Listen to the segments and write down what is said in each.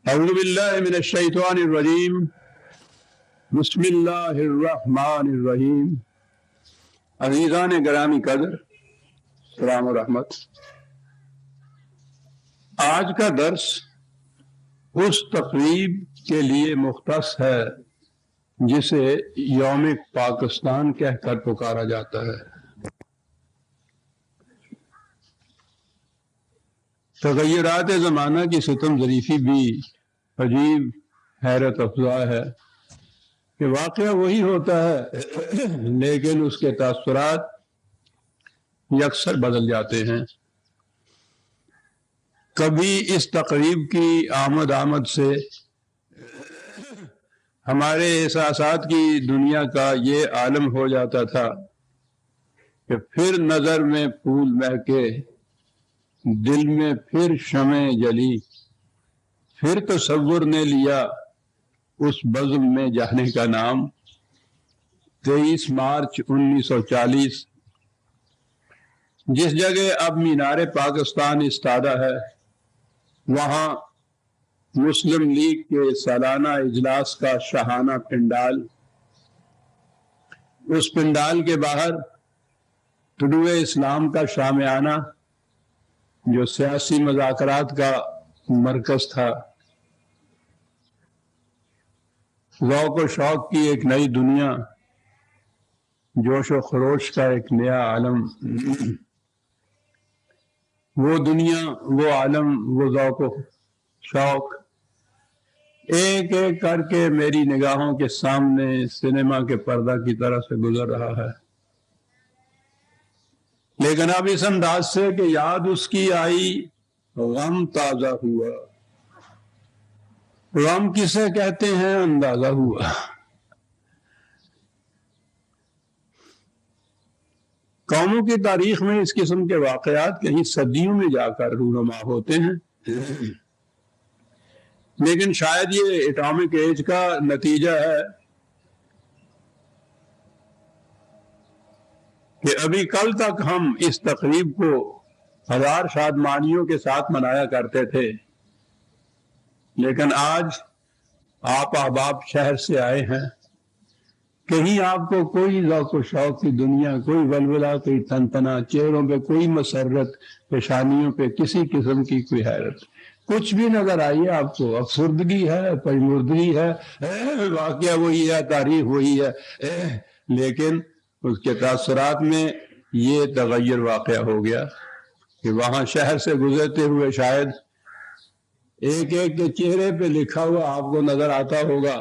اعوذ باللہ من الشیطان الرجیم بسم اللہ الرحمن الرحیم. عزیزان گرامی قدر، سلام و رحمت. آج کا درس اس تقریب کے لیے مختص ہے جسے یوم پاکستان کہہ کر پکارا جاتا ہے. تغیرات زمانہ کی ستم ظریفی بھی عجیب حیرت افزا ہے کہ واقعہ وہی ہوتا ہے لیکن اس کے تاثرات یکسر بدل جاتے ہیں. کبھی اس تقریب کی آمد سے ہمارے احساسات کی دنیا کا یہ عالم ہو جاتا تھا کہ پھر نظر میں پھول مہکے، دل میں پھر شمع جلی، پھر تصور نے لیا اس بزم میں جانے کا نام. 23 مارچ 1940 جس جگہ اب مینار پاکستان استادہ ہے، وہاں مسلم لیگ کے سالانہ اجلاس کا شاہانہ پنڈال. اس پنڈال کے باہر طلوع اسلام کا شامیانہ جو سیاسی مذاکرات کا مرکز تھا. ذوق و شوق کی ایک نئی دنیا، جوش و خروش کا ایک نیا عالم. وہ دنیا، وہ عالم، وہ ذوق و شوق ایک ایک کر کے میری نگاہوں کے سامنے سینما کے پردہ کی طرح سے گزر رہا ہے. لیکن اب اس انداز سے کہ یاد اس کی آئی، غم تازہ ہوا. غم کسے کہتے ہیں اندازہ ہوا. قوموں کی تاریخ میں اس قسم کے واقعات کہیں صدیوں میں جا کر رونما ہوتے ہیں، لیکن شاید یہ اٹامک ایج کا نتیجہ ہے کہ ابھی کل تک ہم اس تقریب کو 1000 شادمانیوں کے ساتھ منایا کرتے تھے، لیکن آج آپ احباب شہر سے آئے ہیں. کہیں آپ کو کوئی ذوق و شوق کی دنیا، کوئی ولولہ، کوئی تنتنا، چہروں پہ کوئی مسرت، پیشانیوں پہ کسی قسم کی کوئی حیرت، کچھ بھی نظر آئیے آپ کو. افسردگی ہے، پژمردگی ہے، واقعہ وہی ہے، تاریخ وہی ہے، لیکن اس کے تاثرات میں یہ تغیر واقع ہو گیا کہ وہاں شہر سے گزرتے ہوئے شاید ایک ایک کے چہرے پہ لکھا ہوا آپ کو نظر آتا ہوگا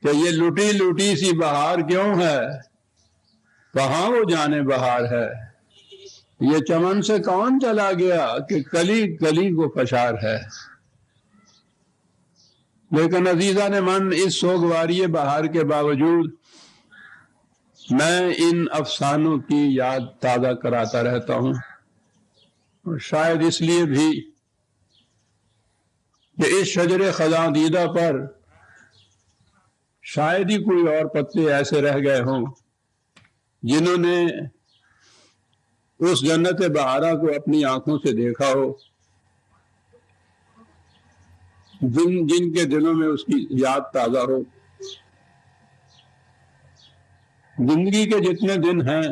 کہ یہ لٹی لٹی سی بہار کیوں ہے، کہاں وہ جانے بہار ہے. یہ چمن سے کون چلا گیا کہ کلی کلی کو فشار ہے. لیکن عزیزان من، اس سوگواری بہار کے باوجود میں ان افسانوں کی یاد تازہ کراتا رہتا ہوں، اور شاید اس لیے بھی کہ اس شجر خزاں دیدہ پر شاید ہی کوئی اور پتے ایسے رہ گئے ہوں جنہوں نے اس جنت بہارا کو اپنی آنکھوں سے دیکھا ہو، جن کے دلوں میں اس کی یاد تازہ ہو. زندگی کے جتنے دن ہیں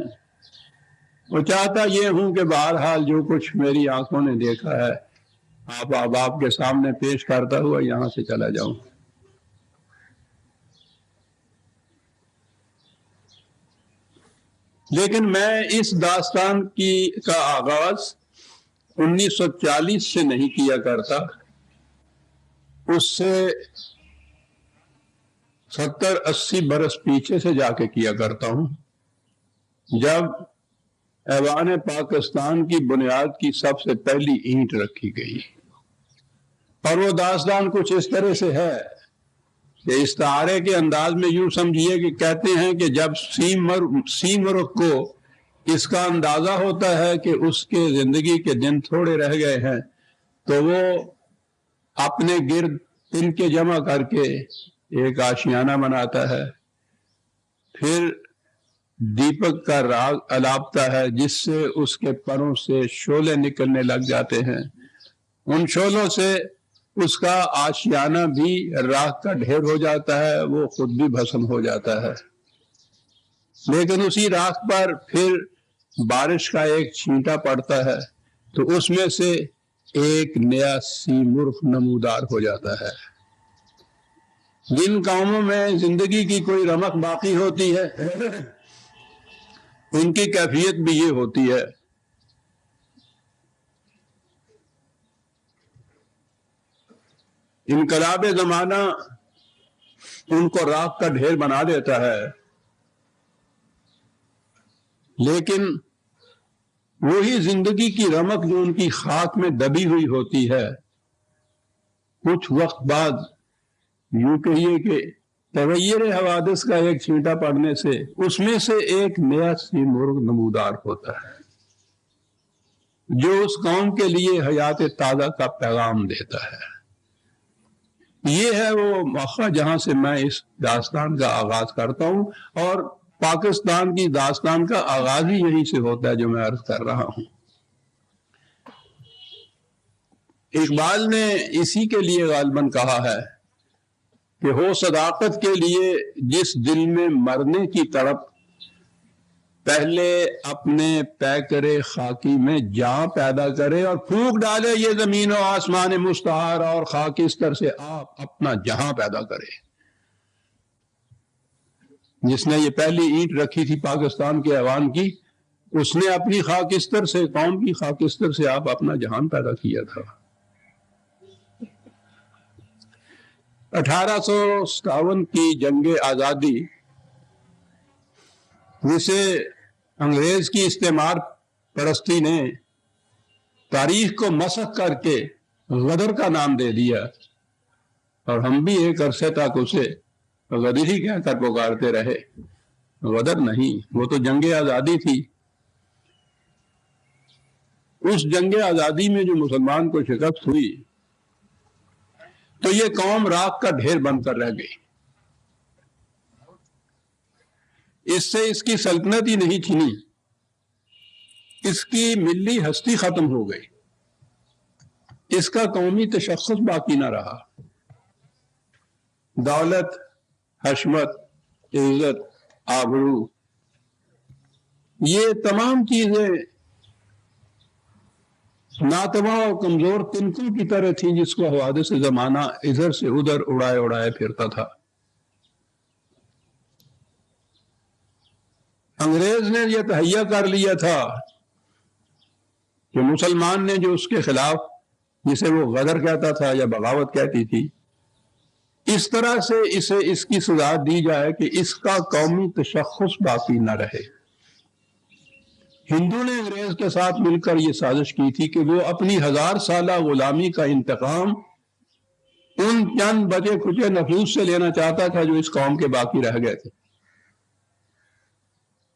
وہ چاہتا یہ ہوں کہ بہرحال جو کچھ میری آنکھوں نے دیکھا ہے آپ احباب کے سامنے پیش کرتا ہوا یہاں سے چلا جاؤں. لیکن میں اس داستان کا آغاز 1940 سے نہیں کیا کرتا، اس سے 70-80 برس پیچھے سے جا کے کیا کرتا ہوں، جب ایوان پاکستان کی بنیاد کی سب سے پہلی اینٹ رکھی گئی. اور وہ داستان کچھ اس طرح سے ہے کہ استعارے کے انداز میں یوں سمجھیے کہ کہتے ہیں کہ جب سیمرغ کو اس کا اندازہ ہوتا ہے کہ اس کے زندگی کے دن تھوڑے رہ گئے ہیں تو وہ اپنے گرد تن کے جمع کر کے ایک آشیانہ بناتا ہے، پھر دیپک کا راگ الاپتا ہے جس سے اس کے پروں سے شعلے نکلنے لگ جاتے ہیں، ان شعلوں سے اس کا آشیانہ بھی راکھ کا ڈھیر ہو جاتا ہے، وہ خود بھی بھسم ہو جاتا ہے، لیکن اسی راکھ پر پھر بارش کا ایک چھینٹا پڑتا ہے تو اس میں سے ایک نیا سیمرغ نمودار ہو جاتا ہے۔ جن قوموں میں زندگی کی کوئی رمق باقی ہوتی ہے ان کی کیفیت بھی یہ ہوتی ہے۔ انقلاب زمانہ ان کو راکھ کا ڈھیر بنا دیتا ہے، لیکن وہی زندگی کی رمق جو ان کی خاک میں دبی ہوئی ہوتی ہے، کچھ وقت بعد یوں کہیے کہ تغیر حوادث کا ایک چھینٹا پڑنے سے اس میں سے ایک نیا سیمرغ نمودار ہوتا ہے جو اس قوم کے لیے حیات تازہ کا پیغام دیتا ہے۔ یہ ہے وہ موقع جہاں سے میں اس داستان کا آغاز کرتا ہوں، اور پاکستان کی داستان کا آغاز ہی یہیں سے ہوتا ہے جو میں عرض کر رہا ہوں۔ اقبال نے اسی کے لیے غالباً کہا ہے کہ ہو صداقت کے لیے جس دل میں مرنے کی تڑپ، پہلے اپنے پیکرے خاکی میں جاں پیدا کرے اور پھونک ڈالے یہ زمین و آسمان مستعار، اور خاکستر سے آپ اپنا جہاں پیدا کرے۔ جس نے یہ پہلی اینٹ رکھی تھی پاکستان کے ایوان کی، اس نے اپنی خاکستر سے، قوم کی خاکستر سے آپ اپنا جہان پیدا کیا تھا۔ 1857 کی جنگ آزادی، جسے انگریز کی استعمار پرستی نے تاریخ کو مسخ کر کے غدر کا نام دے دیا، اور ہم بھی ایک عرصے تک اسے غدر ہی کہہ کر پکارتے رہے۔ غدر نہیں، وہ تو جنگ آزادی تھی۔ اس جنگ آزادی میں جو مسلمان کو شکست ہوئی تو یہ قوم راکھ کا ڈھیر بن کر رہ گئی۔ اس سے اس کی سلطنت ہی نہیں چھنی، اس کی ملی ہستی ختم ہو گئی، اس کا قومی تشخص باقی نہ رہا۔ دولت، حشمت، عزت، آبرو، یہ تمام چیزیں ناتواں اور کمزور تنکوں کی طرح تھیں جس کو حوادث زمانہ ادھر سے ادھر اڑائے اڑائے پھرتا تھا۔ انگریز نے یہ تہیہ کر لیا تھا کہ مسلمان نے جو اس کے خلاف، جسے وہ غدر کہتا تھا یا بغاوت کہتی تھی، اس طرح سے اسے اس کی سزا دی جائے کہ اس کا قومی تشخص باقی نہ رہے۔ ہندو نے انگریز کے ساتھ مل کر یہ سازش کی تھی کہ وہ اپنی 1000 سالہ غلامی کا انتقام ان چند بچے کھچے نفوس سے لینا چاہتا تھا جو اس قوم کے باقی رہ گئے تھے۔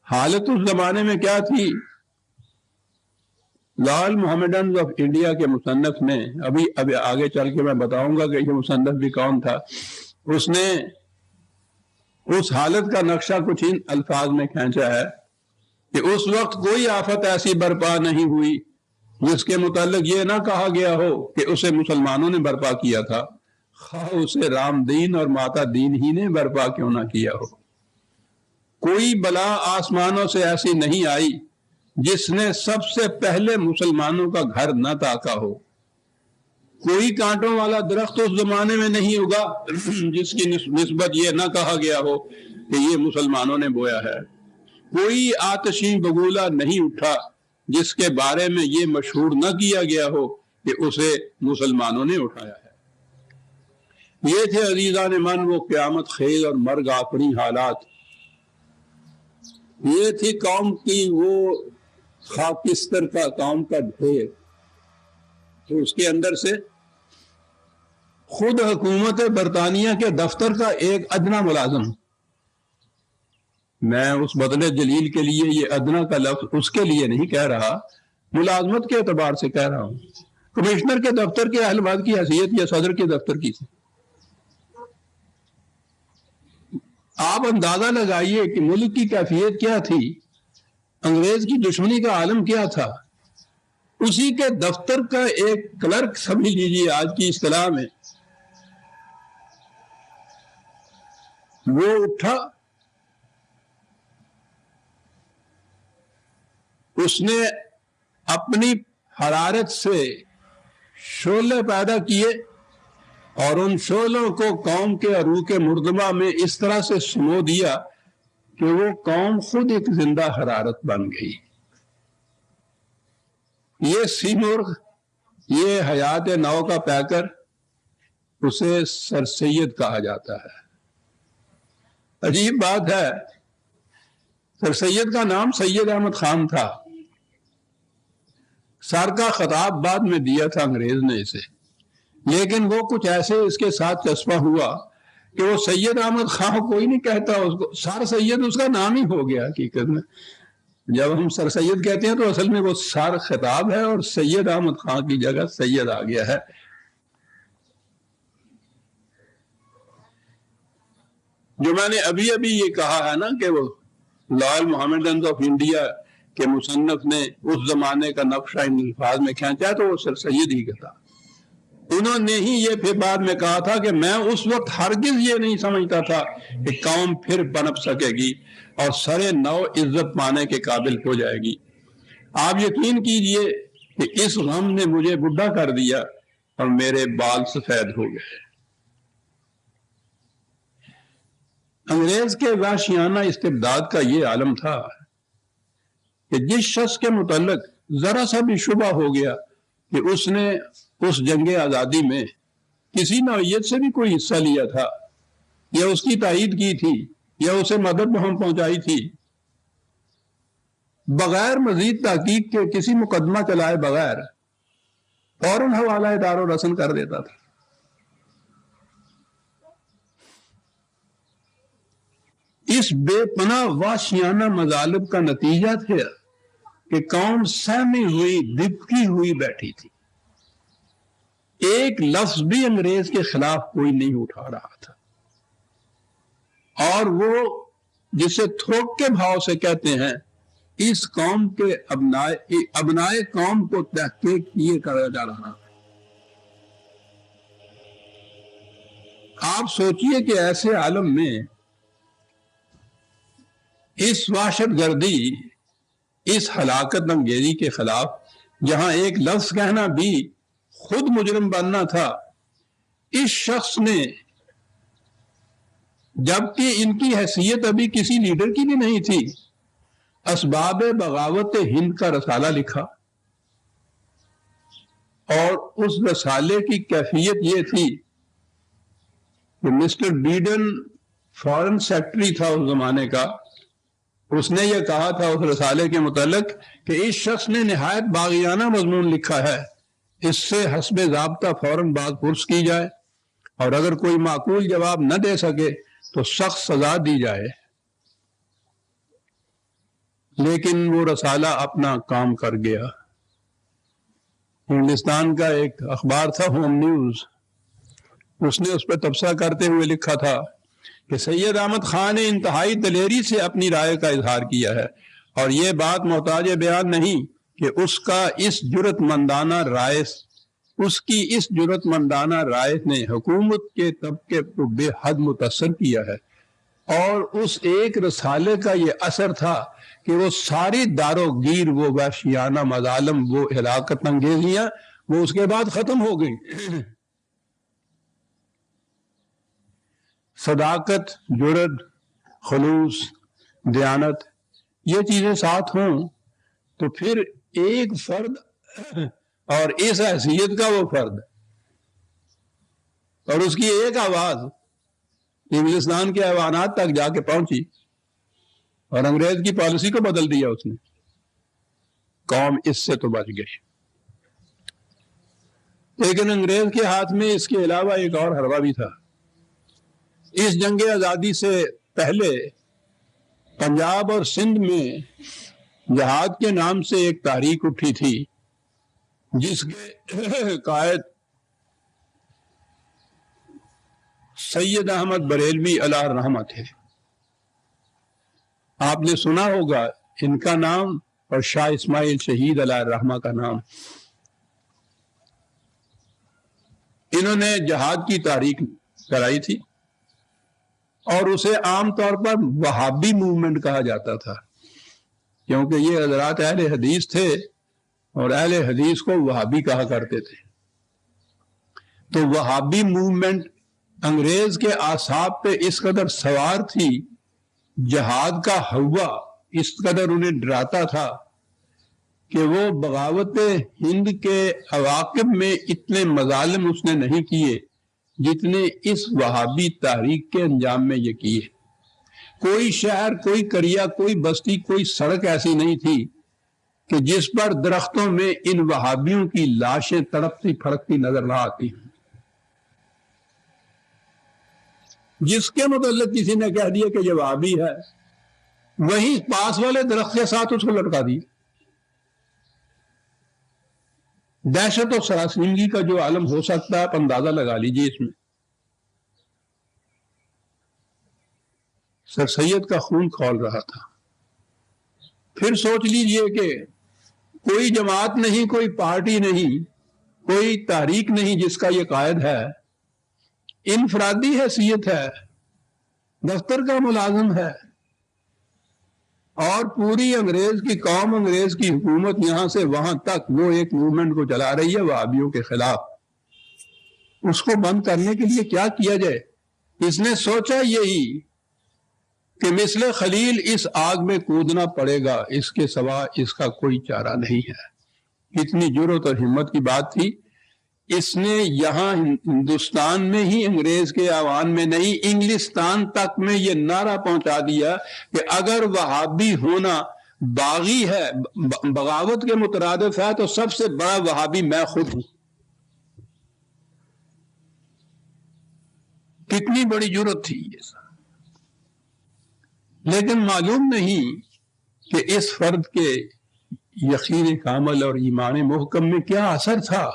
حالت اس زمانے میں کیا تھی؟ لال محمڈنز آف انڈیا کے مصنف نے، ابھی آگے چل کے میں بتاؤں گا کہ یہ مصنف بھی کون تھا، اس نے اس حالت کا نقشہ کچھ ان الفاظ میں کھینچا ہے کہ اس وقت کوئی آفت ایسی برپا نہیں ہوئی جس کے متعلق یہ نہ کہا گیا ہو کہ اسے مسلمانوں نے برپا کیا تھا، خواہ اسے رام دین اور ماتا دین ہی نے برپا کیوں نہ کیا ہو۔ کوئی بلا آسمانوں سے ایسی نہیں آئی جس نے سب سے پہلے مسلمانوں کا گھر نہ تاکا ہو۔ کوئی کانٹوں والا درخت اس زمانے میں نہیں ہوگا جس کی نسبت یہ نہ کہا گیا ہو کہ یہ مسلمانوں نے بویا ہے۔ کوئی آتشی بگولا نہیں اٹھا جس کے بارے میں یہ مشہور نہ کیا گیا ہو کہ اسے مسلمانوں نے اٹھایا ہے۔ یہ تھے عزیزان من وہ قیامت خیز اور مرگ آفریں حالات، یہ تھی قوم کی وہ خاکستر کا قوم کا ڈھیر، تو اس کے اندر سے خود حکومت برطانیہ کے دفتر کا ایک ادنا ملازم، میں اس بدلے جلیل کے لیے یہ ادنا کا لفظ اس کے لیے نہیں کہہ رہا، ملازمت کے اعتبار سے کہہ رہا ہوں، کمشنر کے دفتر کے اہل باد کی حیثیت یا صدر کے دفتر کی تھی۔ آپ اندازہ لگائیے کہ ملک کی کیفیت کیا تھی، انگریز کی دشمنی کا عالم کیا تھا۔ اسی کے دفتر کا ایک کلرک سمجھ لیجیے آج کی اصطلاح میں، وہ اٹھا، اس نے اپنی حرارت سے شعلے پیدا کیے اور ان شعلوں کو قوم کے عروق مردمہ میں اس طرح سے سمو دیا کہ وہ قوم خود ایک زندہ حرارت بن گئی۔ یہ سیمرغ، یہ حیات نو کا پیکر، اسے سر سید کہا جاتا ہے۔ عجیب بات ہے، سر سید کا نام سید احمد خان تھا، سر کا خطاب بعد میں دیا تھا انگریز نے اسے، لیکن وہ کچھ ایسے اس کے ساتھ چسپاں ہوا کہ وہ سید احمد خان کوئی نہیں کہتا اس کو، سر سید اس کا نام ہی ہو گیا۔ حقیقت میں جب ہم سر سید کہتے ہیں تو اصل میں وہ سر خطاب ہے اور سید احمد خان کی جگہ سید آ گیا ہے۔ جو میں نے ابھی یہ کہا ہے نا کہ وہ لائل محمدنز آف انڈیا کے مصنف نے اس زمانے کا نقشہ ان الفاظ میں کھینچا تو وہ سر سید ہی کا تھا۔ انہوں نے ہی یہ پھر بعد میں کہا تھا کہ میں اس وقت ہرگز یہ نہیں سمجھتا تھا کہ قوم پھر پنپ سکے گی اور سر نو عزت پانے کے قابل ہو جائے گی۔ آپ یقین کیجئے کہ اس غم نے مجھے بڈھا کر دیا اور میرے بال سفید ہو گئے۔ انگریز کے وحشیانہ استبداد کا یہ عالم تھا کہ جس شخص کے متعلق ذرا سا بھی شبہ ہو گیا کہ اس نے اس جنگ آزادی میں کسی نوعیت سے بھی کوئی حصہ لیا تھا یا اس کی تائید کی تھی یا اسے مدد ہم پہنچائی تھی، بغیر مزید تحقیق کے کسی مقدمہ چلائے بغیر فوراً حوالہ دار و رسن کر دیتا تھا۔ اس بے پناہ وحشیانہ مظالم کا نتیجہ تھا کہ قوم سہمی ہوئی، دبکی ہوئی بیٹھی تھی، ایک لفظ بھی انگریز کے خلاف کوئی نہیں اٹھا رہا تھا، اور وہ جسے تھوک کے بھاؤ سے کہتے ہیں اس قوم کے ابنائے قوم کو تحقیق یہ کرا جا رہا۔ آپ سوچئے کہ ایسے عالم میں اس وحشت گردی، اس ہلاکت انگیزی کے خلاف جہاں ایک لفظ کہنا بھی خود مجرم بننا تھا، اس شخص نے، جبکہ ان کی حیثیت ابھی کسی لیڈر کی بھی نہیں تھی، اسباب بغاوت ہند کا رسالہ لکھا، اور اس رسالے کی کیفیت یہ تھی کہ مسٹر بیڈن فارن سیکرٹری تھا اس زمانے کا، اس نے یہ کہا تھا اس رسالے کے متعلق کہ اس شخص نے نہایت باغیانہ مضمون لکھا ہے، اس سے حسب ضابطہ فوراً بات پرس کی جائے اور اگر کوئی معقول جواب نہ دے سکے تو سخت سزا دی جائے۔ لیکن وہ رسالہ اپنا کام کر گیا۔ ہندوستان کا ایک اخبار تھا ہوم نیوز، اس نے اس پہ تبصرہ کرتے ہوئے لکھا تھا کہ سید احمد خان نے انتہائی دلیری سے اپنی رائے کا اظہار کیا ہے، اور یہ بات محتاج بیان نہیں کہ اس کی اس جرأت مندانہ رائے نے حکومت کے طبقے کو بے حد متاثر کیا ہے، اور اس ایک رسالے کا یہ اثر تھا کہ وہ ساری دارو گیر، وہ وحشیانہ مظالم، وہ ہلاکت انگیزیاں، وہ اس کے بعد ختم ہو گئی۔ صداقت، جرأت، خلوص، دیانت، یہ چیزیں ساتھ ہوں تو پھر ایک فرد اور اس حیثیت کا وہ فرد اور اس کی ایک آواز انگلستان کے ایوانات تک جا کے پہنچی اور انگریز کی پالیسی کو بدل دیا اس نے، قوم اس سے تو بچ گئی۔ لیکن انگریز کے ہاتھ میں اس کے علاوہ ایک اور حربہ بھی تھا۔ اس جنگ آزادی سے پہلے پنجاب اور سندھ میں جہاد کے نام سے ایک تحریک اٹھی تھی جس کے قائد سید احمد بریلوی علیہ الرحمہ تھے۔ آپ نے سنا ہوگا ان کا نام اور شاہ اسماعیل شہید علیہ الرحمہ کا نام. انہوں نے جہاد کی تحریک کرائی تھی اور اسے عام طور پر وہابی موومنٹ کہا جاتا تھا، کیونکہ یہ حضرات اہل حدیث تھے اور اہل حدیث کو وہابی کہا کرتے تھے. تو وہابی موومنٹ انگریز کے اعصاب پہ اس قدر سوار تھی، جہاد کا ہوا اس قدر انہیں ڈراتا تھا کہ وہ بغاوت ہند کے عواقب میں اتنے مظالم اس نے نہیں کیے جتنے اس وہابی تحریک کے انجام میں یہ کیے. کوئی شہر، کوئی قریہ، کوئی بستی، کوئی سڑک ایسی نہیں تھی کہ جس پر درختوں میں ان وہابیوں کی لاشیں تڑپتی پھڑکتی نظر نہ آتی. جس کے متعلق کسی نے کہہ دیا کہ یہ وہابی ہے، وہیں پاس والے درخت کے ساتھ اس کو لٹکا دی. دہشت و سراسیمگی کا جو عالم ہو سکتا ہے آپ اندازہ لگا لیجیے. اس میں سر سید کا خون کھول رہا تھا. پھر سوچ لیجئے کہ کوئی جماعت نہیں، کوئی پارٹی نہیں، کوئی تحریک نہیں جس کا یہ قائد ہے، انفرادی حیثیت ہے، دفتر کا ملازم ہے، اور پوری انگریز کی قوم، انگریز کی حکومت یہاں سے وہاں تک وہ ایک موومنٹ کو چلا رہی ہے وہابیوں کے خلاف. اس کو بند کرنے کے لیے کیا کیا جائے؟ اس نے سوچا یہی کہ مثل خلیل اس آگ میں کودنا پڑے گا، اس کے سوا اس کا کوئی چارہ نہیں ہے. اتنی جرأت اور ہمت کی بات تھی. اس نے یہاں ہندوستان میں ہی انگریز کے ایوان میں نہیں، انگلستان تک میں یہ نعرہ پہنچا دیا کہ اگر وہابی ہونا باغی ہے، بغاوت کے مترادف ہے، تو سب سے بڑا وہابی میں خود ہوں. کتنی بڑی جرأت تھی یہ سب. لیکن معلوم نہیں کہ اس فرد کے یقین کامل اور ایمان محکم میں کیا اثر تھا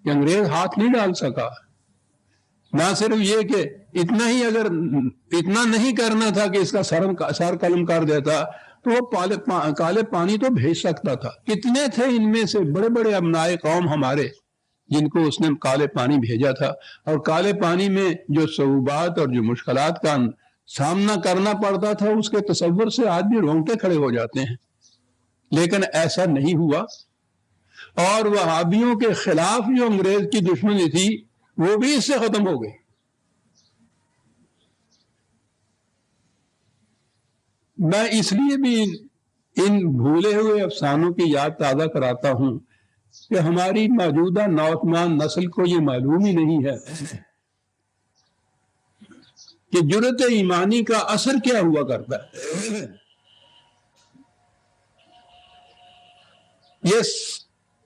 کہ انگریز ہاتھ نہیں ڈال سکا. نہ صرف یہ کہ اتنا ہی، اگر اتنا نہیں کرنا تھا کہ اس کا سر قلم کر دیتا تو وہ کالے پانی تو بھیج سکتا تھا. کتنے تھے ان میں سے بڑے بڑے ابنائے قوم ہمارے جن کو اس نے کالے پانی بھیجا تھا، اور کالے پانی میں جو صعوبات اور جو مشکلات کا سامنا کرنا پڑتا تھا اس کے تصور سے آدمی رونگٹے کھڑے ہو جاتے ہیں. لیکن ایسا نہیں ہوا، اور وہابیوں کے خلاف جو انگریز کی دشمنی تھی وہ بھی اس سے ختم ہو گئی. میں اس لیے بھی ان بھولے ہوئے افسانوں کی یاد تازہ کراتا ہوں کہ ہماری موجودہ نوجوان نسل کو یہ معلوم ہی نہیں ہے کہ جرأت ایمانی کا اثر کیا ہوا کرتا ہے. یہ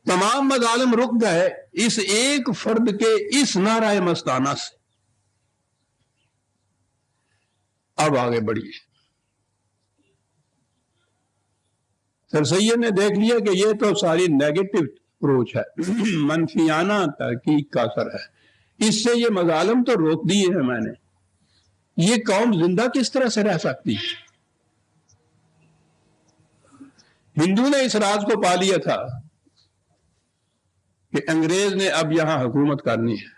تمام مظالم رک گئے اس ایک فرد کے اس نعرہ مستانہ سے. اب آگے بڑھیے. سر سید نے دیکھ لیا کہ یہ تو ساری نیگیٹو اپروچ ہے، منفیانہ تحقیق کا اثر ہے. اس سے یہ مظالم تو روک دیے ہیں میں نے، یہ قوم زندہ کس طرح سے رہ سکتی؟ ہندو نے اس راز کو پا لیا تھا کہ انگریز نے اب یہاں حکومت کرنی ہے.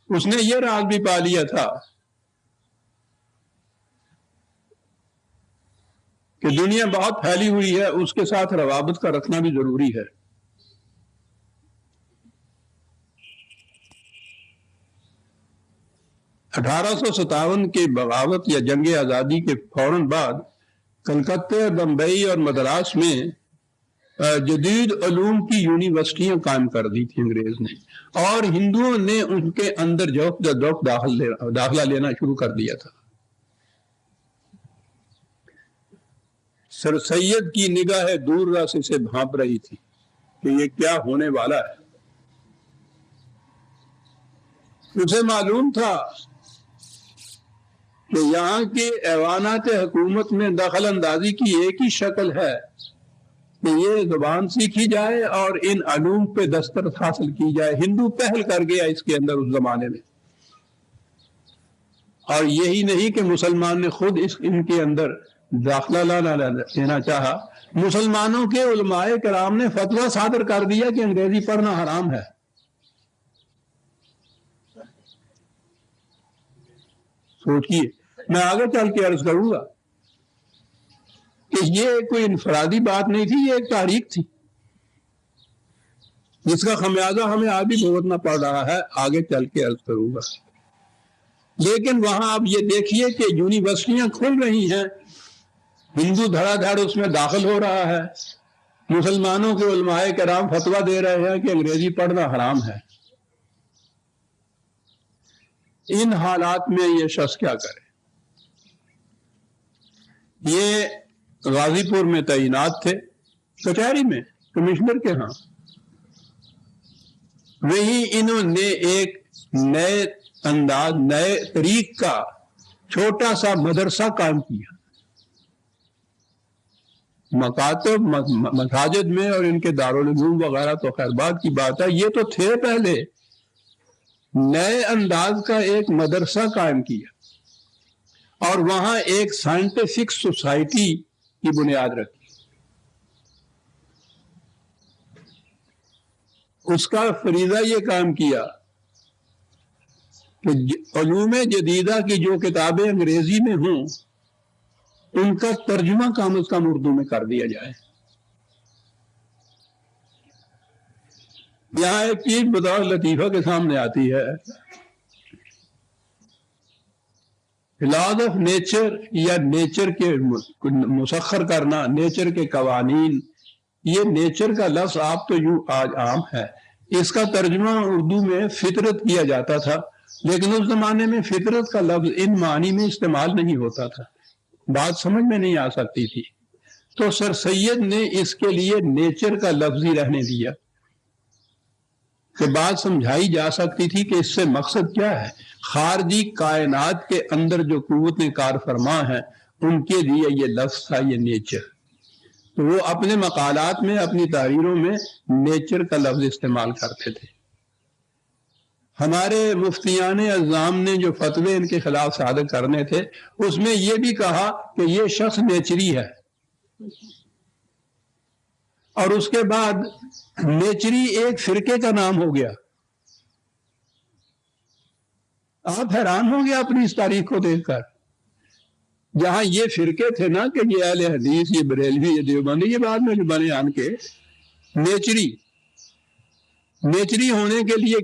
اس نے یہ راز بھی پا لیا تھا کہ دنیا بہت پھیلی ہوئی ہے، اس کے ساتھ روابط کا رکھنا بھی ضروری ہے. 1857 کی بغاوت یا جنگ آزادی کے فوراً بعد کلکتہ، بمبئی اور مدراس میں جدید علوم کی یونیورسٹیاں قائم کر دی تھی انگریز نے، اور ہندوؤں نے ان کے اندر داخلہ لینا شروع کر دیا تھا. سر سید کی نگاہ دور رس سے بھانپ رہی تھی کہ یہ کیا ہونے والا ہے. اسے معلوم تھا کہ یہاں کے ایوانات حکومت میں دخل اندازی کی ایک ہی شکل ہے کہ یہ زبان سیکھی جائے اور ان علوم پہ دسترس حاصل کی جائے. ہندو پہل کر گیا اس کے اندر اس زمانے میں، اور یہی نہیں کہ مسلمان نے خود ان کے اندر داخلہ لینا چاہا، مسلمانوں کے علماء کرام نے فتویٰ صادر کر دیا کہ انگریزی پڑھنا حرام ہے۔ سوچئے، میں آگے چل کے عرض کروں گا کہ یہ کوئی انفرادی بات نہیں تھی، یہ ایک تاریخ تھی جس کا خمیازہ ہمیں آج بھی بھگتنا پڑ رہا ہے، آگے چل کے عرض کروں گا۔ لیکن وہاں آپ یہ دیکھیے کہ یونیورسٹیاں کھل رہی ہیں، ہندو دھڑا دھڑ اس میں داخل ہو رہا ہے، مسلمانوں کے علماء کرام فتویٰ دے رہے ہیں کہ انگریزی پڑھنا حرام ہے۔ ان حالات میں یہ شخص کیا کرے؟ یہ غازی پور میں تعینات تھے، کچہری میں کمشنر کے ہاں، وہی انہوں نے ایک نئے انداز، نئے طریق کا چھوٹا سا مدرسہ قائم کیا۔ مکاتب مساجد میں اور ان کے دارالعلوم وغیرہ تو خیر بات کی بات ہے، یہ تو تھے پہلے، نئے انداز کا ایک مدرسہ قائم کیا اور وہاں ایک سائنٹیفک سوسائٹی کی بنیاد رکھی۔ اس کا فریضہ یہ کام کیا کہ علوم جدیدہ کی جو کتابیں انگریزی میں ہوں ان کا ترجمہ کم از کم اردو میں کر دیا جائے۔ یہاں ایک چیز بطور لطیفہ کے سامنے آتی ہے، لاز آف نیچر یا نیچر کے مسخر کرنا، نیچر کے قوانین، یہ نیچر کا لفظ آپ تو یوں آج عام ہے، اس کا ترجمہ اردو میں فطرت کیا جاتا تھا، لیکن اس زمانے میں فطرت کا لفظ ان معنی میں استعمال نہیں ہوتا تھا، بات سمجھ میں نہیں آ سکتی تھی، تو سر سید نے اس کے لیے نیچر کا لفظ ہی رہنے دیا کہ بات سمجھائی جا سکتی تھی کہ اس سے مقصد کیا ہے، خارجی کائنات کے اندر جو قوتیں کار فرما ہیں ان کے لیے یہ لفظ تھا، یہ نیچر، تو وہ اپنے مقالات میں، اپنی تحریروں میں نیچر کا لفظ استعمال کرتے تھے۔ ہمارے مفتیان اعظام نے جو فتوے ان کے خلاف صادر کرنے تھے اس میں یہ بھی کہا کہ یہ شخص نیچری ہے، اور اس کے بعد نیچری ایک فرقے کا نام ہو گیا۔ آپ حیران ہوں گے اپنی اس تاریخ کو دیکھ کر، جہاں یہ فرقے تھے نا کہ یہ اہل حدیث، یہ بریلوی، یہ دیوبندی، یہ بعد میں جو بنے آن کے نیچری ہونے کے لیے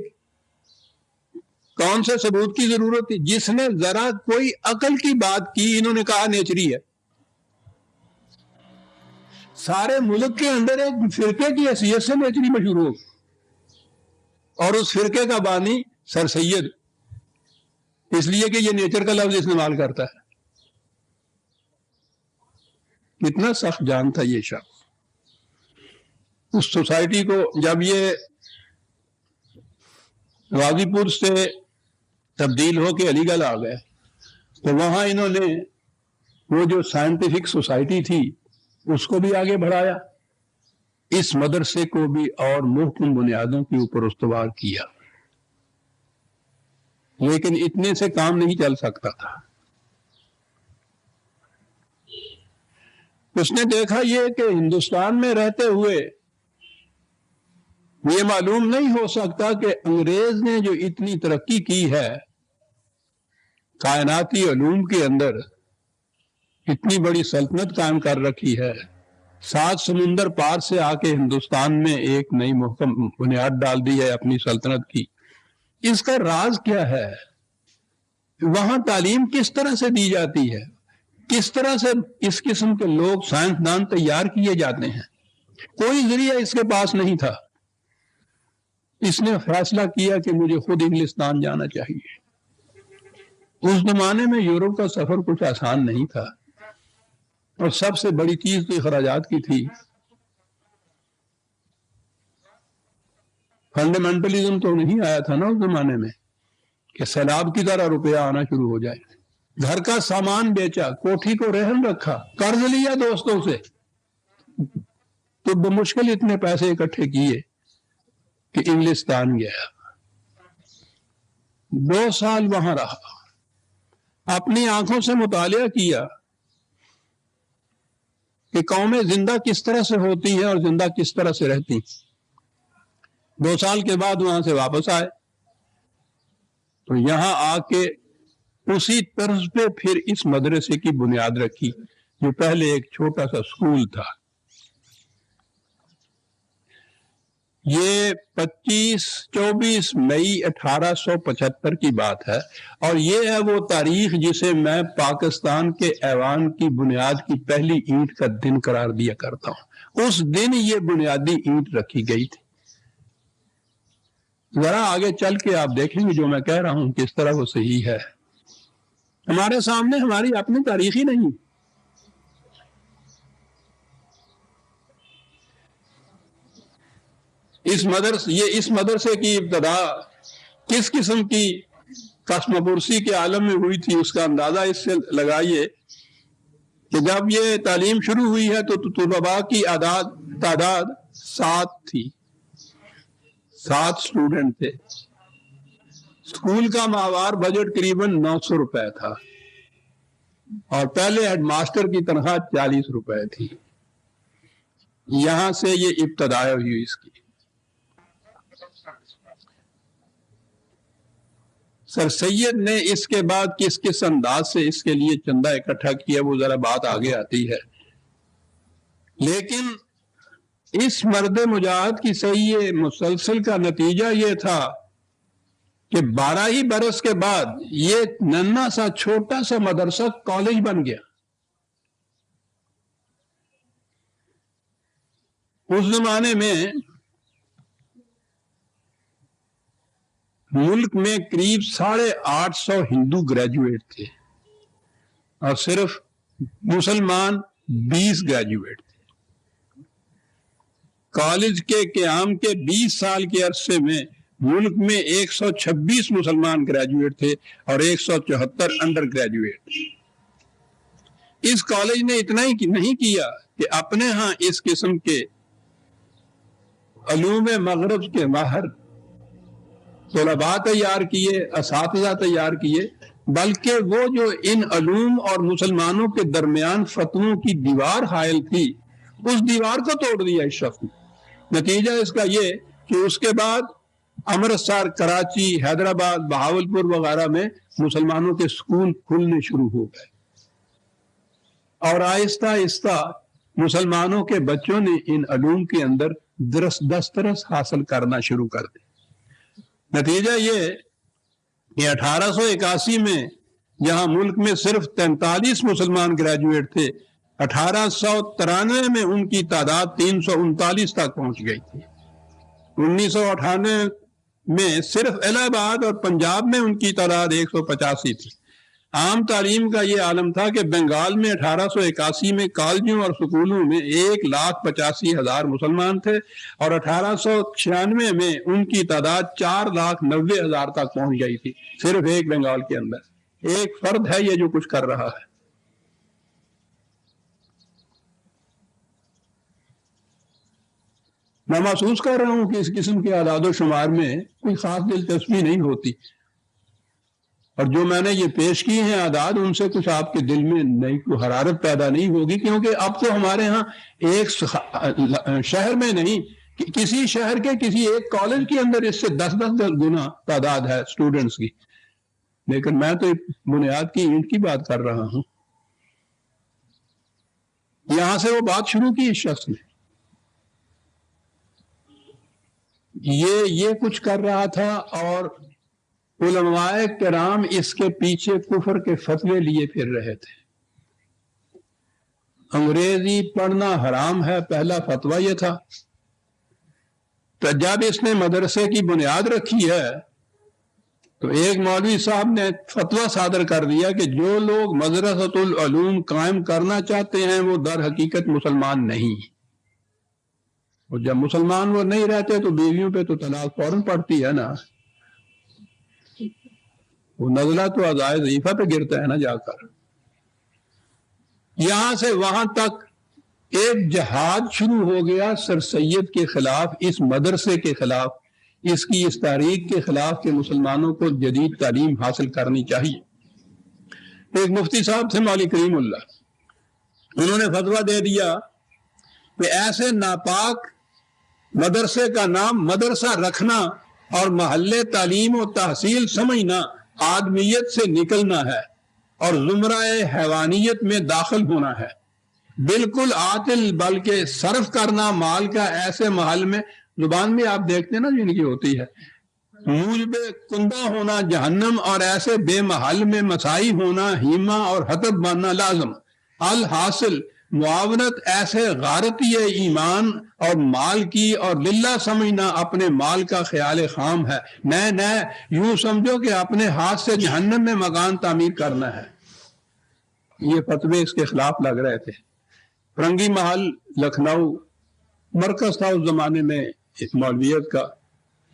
کون سے ثبوت کی ضرورت تھی؟ جس نے ذرا کوئی عقل کی بات کی انہوں نے کہا نیچری ہے۔ سارے ملک کے اندر ایک فرقے کی حیثیت سے نیچری مشہور ہو، اور اس فرقے کا بانی سر سید، اس لیے کہ یہ نیچر کا لفظ استعمال کرتا ہے۔ کتنا سخت جان تھا یہ شخص۔ اس سوسائٹی کو جب یہ غازی پور سے تبدیل ہو کے علی گڑھ آ گئے تو وہاں انہوں نے وہ جو سائنٹیفک سوسائٹی تھی اس کو بھی آگے بڑھایا، اس مدرسے کو بھی اور محکم بنیادوں کے اوپر استوار کیا، لیکن اتنے سے کام نہیں چل سکتا تھا۔ اس نے دیکھا یہ کہ ہندوستان میں رہتے ہوئے یہ معلوم نہیں ہو سکتا کہ انگریز نے جو اتنی ترقی کی ہے کائناتی علوم کے اندر، اتنی بڑی سلطنت قائم کر رکھی ہے، 7 سمندر پار سے آ کے ہندوستان میں ایک نئی محکم بنیاد ڈال دی ہے اپنی سلطنت کی، اس کا راز کیا ہے؟ وہاں تعلیم کس طرح سے دی جاتی ہے؟ کس طرح سے اس قسم کے لوگ سائنسدان تیار کیے جاتے ہیں؟ کوئی ذریعہ اس کے پاس نہیں تھا۔ اس نے فیصلہ کیا کہ مجھے خود انگلستان جانا چاہیے۔ اس زمانے میں یورپ کا سفر کچھ آسان نہیں تھا، اور سب سے بڑی چیز تو اخراجات کی تھی۔ فنڈامنٹلزم تو نہیں آیا تھا نا اس زمانے میں کہ سیلاب کی طرح روپیہ آنا شروع ہو جائے۔ گھر کا سامان بیچا، کوٹھی کو رہن رکھا، قرض لیا دوستوں سے، تو بمشکل اتنے پیسے اکٹھے کیے کہ انگلستان گیا۔ 2 سال وہاں رہا، اپنی آنکھوں سے مطالعہ کیا کہ قومیں زندہ کس طرح سے ہوتی ہیں اور زندہ کس طرح سے رہتی ہیں۔ 2 سال کے بعد وہاں سے واپس آئے تو یہاں آ کے اسی طرز پہ پھر اس مدرسے کی بنیاد رکھی جو پہلے ایک چھوٹا سا اسکول تھا۔ یہ 24 مئی 1875 کی بات ہے، اور یہ ہے وہ تاریخ جسے میں پاکستان کے ایوان کی بنیاد کی پہلی اینٹ کا دن قرار دیا کرتا ہوں۔ اس دن یہ بنیادی اینٹ رکھی گئی تھی۔ ذرا آگے چل کے آپ دیکھیں گے جو میں کہہ رہا ہوں کس طرح وہ صحیح ہے۔ ہمارے سامنے ہماری اپنی تاریخ ہی نہیں۔ اس مدرسے کی ابتدا کس قسم کی قسم پرسی کے عالم میں ہوئی تھی اس کا اندازہ اس سے لگائیے کہ جب یہ تعلیم شروع ہوئی ہے تو طلباء کی تعداد 7 تھی، 7 اسٹوڈنٹ تھے۔ اسکول کا ماہوار بجٹ قریباً 900 روپے تھا اور پہلے ہیڈ ماسٹر کی تنخواہ 40 روپے تھی۔ یہاں سے یہ ابتدا ہوئی اس کی۔ سر سید نے اس کے بعد کس انداز سے اس کے لیے چندہ اکٹھا کیا وہ ذرا بات آگے آتی ہے، لیکن اس مرد مجاہد کی صحیح مسلسل کا نتیجہ یہ تھا کہ 12 ہی برس کے بعد یہ ننھا سا چھوٹا سا مدرسہ کالج بن گیا۔ اس زمانے میں ملک میں قریب 850 ہندو گریجویٹ تھے اور صرف مسلمان 20 گریجویٹ تھے۔ کالج کے قیام کے 20 سال کے عرصے میں ملک میں 126 مسلمان گریجویٹ تھے اور 174 انڈر گریجویٹ۔ اس کالج نے اتنا ہی نہیں کیا کہ اپنے ہاں اس قسم کے علوم مغرب کے ماہر طلباء تیار کیے، اساتذہ تیار کیے، بلکہ وہ جو ان علوم اور مسلمانوں کے درمیان فتووں کی دیوار حائل تھی اس دیوار کو توڑ دیا اس شخص نے۔ نتیجہ اس کا یہ کہ اس کے بعد امرتسر، کراچی، حیدرآباد، بہاولپور وغیرہ میں مسلمانوں کے سکول کھلنے شروع ہو گئے اور آہستہ آہستہ مسلمانوں کے بچوں نے ان علوم کے اندر دسترس حاصل کرنا شروع کر دی۔ نتیجہ یہ کہ 1881 میں جہاں ملک میں صرف 43 مسلمان گریجویٹ تھے، 1893 میں ان کی تعداد 339 تک پہنچ گئی تھی۔ 1998 میں صرف الہ آباد اور پنجاب میں ان کی تعداد 185 تھی۔ عام تعلیم کا یہ عالم تھا کہ بنگال میں 1881 میں کالجوں اور سکولوں میں 1,85,000 مسلمان تھے اور 1896 میں ان کی تعداد 4,90,000 تک پہنچ گئی تھی، صرف ایک بنگال کے اندر۔ ایک فرد ہے یہ جو کچھ کر رہا ہے۔ میں محسوس کر رہا ہوں کہ اس قسم کے اعداد و شمار میں کوئی خاص دلچسپی نہیں ہوتی، اور جو میں نے یہ پیش کی ہیں اعداد ان سے کچھ آپ کے دل میں نئی کوئی حرارت پیدا نہیں ہوگی، کیونکہ اب تو ہمارے ہاں ایک شہر میں نہیں، کسی شہر کے کسی ایک کالج کے اندر اس سے 10 گنا تعداد ہے اسٹوڈنٹس کی، لیکن میں تو بنیاد کی اینٹ کی بات کر رہا ہوں۔ یہاں سے وہ بات شروع کی اس شخص نے، یہ کچھ کر رہا تھا اور علماء کرام اس کے پیچھے کفر کے فتوے لیے پھر رہے تھے۔ انگریزی پڑھنا حرام ہے، پہلا فتویٰ یہ تھا۔ تو جب اس نے مدرسے کی بنیاد رکھی ہے تو ایک مولوی صاحب نے فتویٰ صادر کر دیا کہ جو لوگ مدرسۃ العلوم قائم کرنا چاہتے ہیں وہ در حقیقت مسلمان نہیں، اور جب مسلمان وہ نہیں رہتے تو بیویوں پہ تو طلاق فوراً پڑتی ہے نا، وہ نزلہ تو عزائے ضعیفہ پہ گرتا ہے نا جا کر۔ یہاں سے وہاں تک ایک جہاد شروع ہو گیا سر سید کے خلاف، اس مدرسے کے خلاف، اس کی اس تاریخ کے خلاف کہ مسلمانوں کو جدید تعلیم حاصل کرنی چاہیے۔ ایک مفتی صاحب تھے مولوی کریم اللہ، انہوں نے فتویٰ دے دیا کہ ایسے ناپاک مدرسے کا نام مدرسہ رکھنا اور محلے تعلیم و تحصیل سمجھنا آدمیت سے نکلنا ہے اور زمرہ حیوانیت میں داخل ہونا ہے، بالکل عاطل، بلکہ صرف کرنا مال کا ایسے محل میں، زبان میں آپ دیکھتے ہیں نا جن کی ہوتی ہے، موجب کندہ ہونا جہنم، اور ایسے بے محل میں مسائی ہونا ہیما اور حطب بننا لازم، الحاصل معاونت ایسے غارتی ایمان اور مال کی اور للہ سمجھنا اپنے مال کا خیال خام ہے، نئے یوں سمجھو کہ اپنے ہاتھ سے جہنم میں مکان تعمیر کرنا ہے۔ یہ فتوے اس کے خلاف لگ رہے تھے۔ فرنگی محل لکھنؤ مرکز تھا اس زمانے میں اس مولویت کا،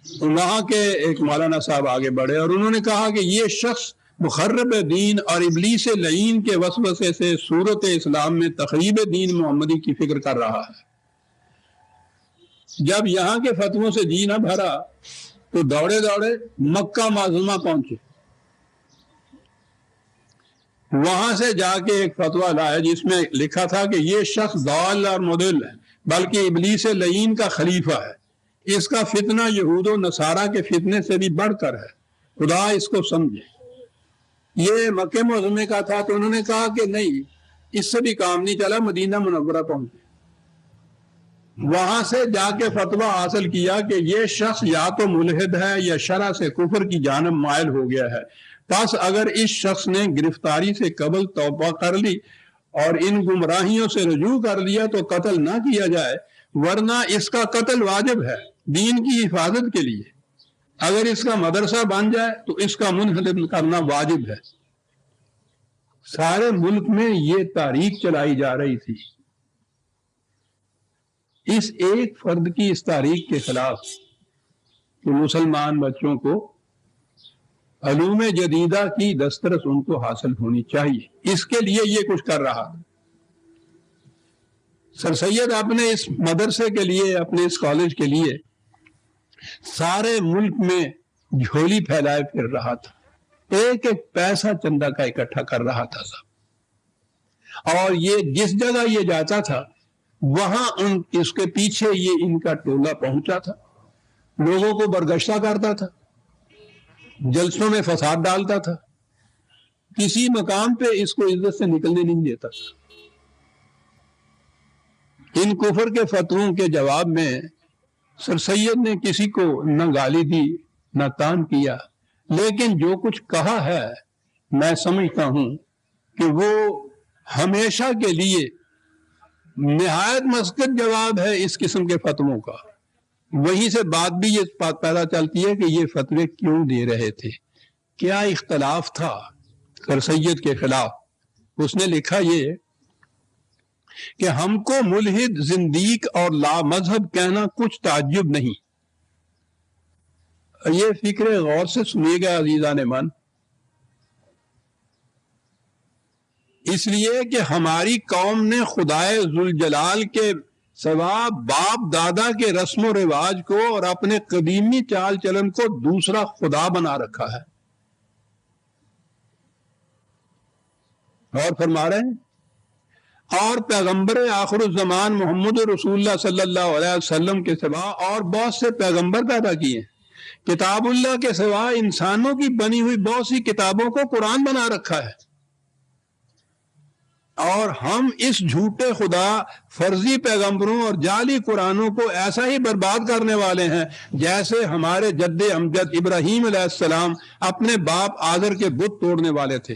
وہاں کے ایک مولانا صاحب آگے بڑھے اور انہوں نے کہا کہ یہ شخص مخرب دین اور ابلیس لعین کے وسوسے سے صورت اسلام میں تخریب دین محمدی کی فکر کر رہا ہے۔ جب یہاں کے فتووں سے جی نہ بھرا تو دوڑے مکہ معظمہ پہنچے، وہاں سے جا کے ایک فتویٰ لایا جس میں لکھا تھا کہ یہ شخص ضال اور مضل ہے، بلکہ ابلیس لعین کا خلیفہ ہے، اس کا فتنہ یہود و نصارہ کے فتنے سے بھی بڑھ کر ہے، خدا اس کو سمجھے۔ یہ مکہ معظمے کا تھا تو انہوں نے کہا کہ نہیں، اس سے بھی کام نہیں چلا، مدینہ منورہ پہنچے، وہاں سے جا کے فتویٰ حاصل کیا کہ یہ شخص یا تو ملحد ہے یا شرع سے کفر کی جانب مائل ہو گیا ہے، پس اگر اس شخص نے گرفتاری سے قبل توبہ کر لی اور ان گمراہیوں سے رجوع کر لیا تو قتل نہ کیا جائے، ورنہ اس کا قتل واجب ہے دین کی حفاظت کے لیے، اگر اس کا مدرسہ بن جائے تو اس کا منحل کرنا واجب ہے۔ سارے ملک میں یہ تحریک چلائی جا رہی تھی، اس ایک فرد کی اس تحریک کے خلاف کہ مسلمان بچوں کو علوم جدیدہ کی دسترس ان کو حاصل ہونی چاہیے، اس کے لیے یہ کچھ کر رہا تھا۔ سر سید اپنے اس مدرسے کے لیے، اپنے اس کالج کے لیے سارے ملک میں جھولی پھیلائے پھر رہا تھا، ایک ایک پیسہ چندہ کا اکٹھا کر رہا تھا سب، اور یہ جس جگہ یہ جاتا تھا وہاں اس کے پیچھے یہ ان کا ٹولہ پہنچا تھا، لوگوں کو برگشتہ کرتا تھا، جلسوں میں فساد ڈالتا تھا، کسی مقام پہ اس کو عزت سے نکلنے نہیں دیتا تھا۔ ان کفر کے فتووں کے جواب میں سر سید نے کسی کو نہ گالی دی نہ تان کیا، لیکن جو کچھ کہا ہے میں سمجھتا ہوں کہ وہ ہمیشہ کے لیے نہایت مسقط جواب ہے اس قسم کے فتووں کا۔ وہیں سے بات بھی یہ بات پیدا چلتی ہے کہ یہ فتوے کیوں دے رہے تھے، کیا اختلاف تھا سر سید کے خلاف۔ اس نے لکھا یہ کہ ہم کو ملحد، زندیق اور لا مذہب کہنا کچھ تعجب نہیں۔ یہ فکر غور سے سنیے گا عزیزان من، اس لیے کہ ہماری قوم نے خدائے ذوالجلال کے سوا باپ دادا کے رسم و رواج کو اور اپنے قدیمی چال چلن کو دوسرا خدا بنا رکھا ہے۔ اور فرما رہے ہیں، اور پیغمبر آخر الزمان محمد رسول اللہ صلی اللہ علیہ وسلم کے سوا اور بہت سے پیغمبر پیدا کیے، کتاب اللہ کے سوا انسانوں کی بنی ہوئی بہت سی کتابوں کو قرآن بنا رکھا ہے، اور ہم اس جھوٹے خدا، فرضی پیغمبروں اور جعلی قرآنوں کو ایسا ہی برباد کرنے والے ہیں جیسے ہمارے جد امجد ابراہیم علیہ السلام اپنے باپ آذر کے بت توڑنے والے تھے۔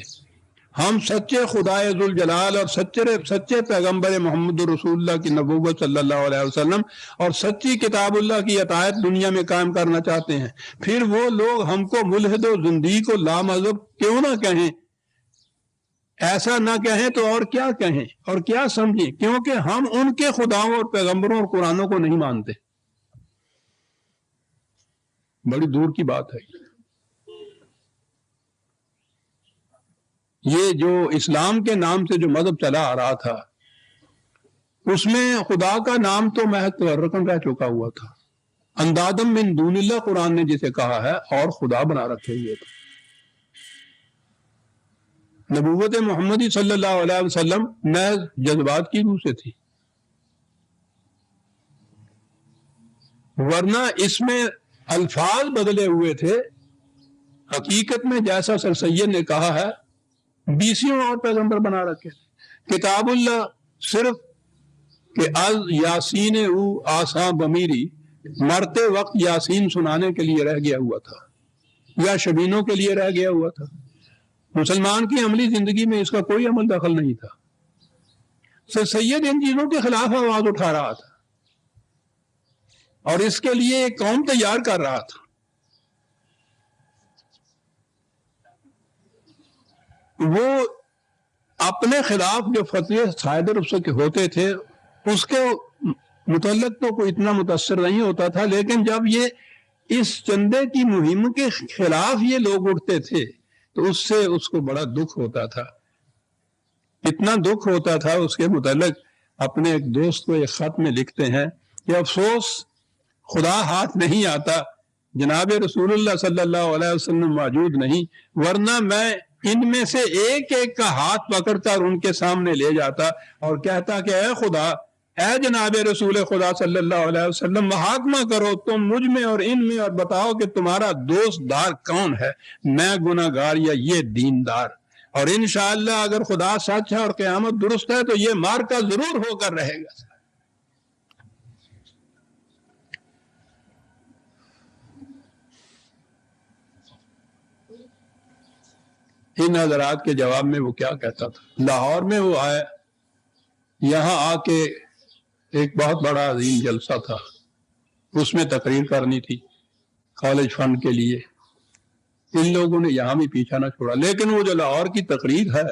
ہم سچے خدائے ذوالجلال اور سچے پیغمبر محمد رسول اللہ کی نبوت صلی اللہ علیہ وسلم اور سچی کتاب اللہ کی اطاعت دنیا میں قائم کرنا چاہتے ہیں، پھر وہ لوگ ہم کو ملحد و زندیق و لامذہب کیوں نہ کہیں؟ ایسا نہ کہیں تو اور کیا کہیں اور کیا سمجھیں، کیونکہ ہم ان کے خداؤں اور پیغمبروں اور قرآنوں کو نہیں مانتے۔ بڑی دور کی بات ہے یہ جو اسلام کے نام سے جو مذہب چلا آ رہا تھا، اس میں خدا کا نام تو محض رقم رہ چکا ہوا تھا۔ اندادم من دون اللہ قرآن نے جسے کہا ہے، اور خدا بنا رکھے ہوئے تھے۔ نبوت محمدی صلی اللہ علیہ وسلم محض جذبات کی روح سے تھی، ورنہ اس میں الفاظ بدلے ہوئے تھے۔ حقیقت میں جیسا سر سید نے کہا ہے 20 اور پیغمبر بنا رکھے تھے۔ کتاب اللہ صرف کہ از یاسین او آساں بمیری، مرتے وقت یاسین سنانے کے لیے رہ گیا ہوا تھا یا شبینوں کے لیے رہ گیا ہوا تھا۔ مسلمان کی عملی زندگی میں اس کا کوئی عمل دخل نہیں تھا۔ سر سید ان چیزوں کے خلاف آواز اٹھا رہا تھا اور اس کے لیے ایک قوم تیار کر رہا تھا۔ وہ اپنے خلاف جو فتوے صادر اس کے ہوتے تھے اس کے متعلق تو کوئی اتنا متاثر نہیں ہوتا تھا، لیکن جب یہ اس چندے کی مہم کے خلاف یہ لوگ اٹھتے تھے تو اس سے اس کو بڑا دکھ ہوتا تھا۔ اتنا دکھ ہوتا تھا اس کے متعلق اپنے ایک دوست کو ایک خط میں لکھتے ہیں کہ افسوس خدا ہاتھ نہیں آتا، جناب رسول اللہ صلی اللہ علیہ وسلم موجود نہیں، ورنہ میں ان میں سے ایک ایک کا ہاتھ پکڑ کر ان کے سامنے لے جاتا اور کہتا کہ اے خدا، اے جناب رسول خدا صلی اللہ علیہ وسلم، محاکمہ کرو تم مجھ میں اور ان میں، اور بتاؤ کہ تمہارا دوست دار کون ہے، میں گناہگار یا یہ دیندار، اور انشاءاللہ اگر خدا سچ ہے اور قیامت درست ہے تو یہ مارکا ضرور ہو کر رہے گا۔ ان حضرات کے جواب میں وہ کیا کہتا تھا؟ لاہور میں وہ آیا، یہاں آ کے ایک بہت بڑا عظیم جلسہ تھا، اس میں تقریر کرنی تھی کالج فنڈ کے لیے۔ ان لوگوں نے یہاں بھی پیچھا نہ چھوڑا، لیکن وہ جو لاہور کی تقریر ہے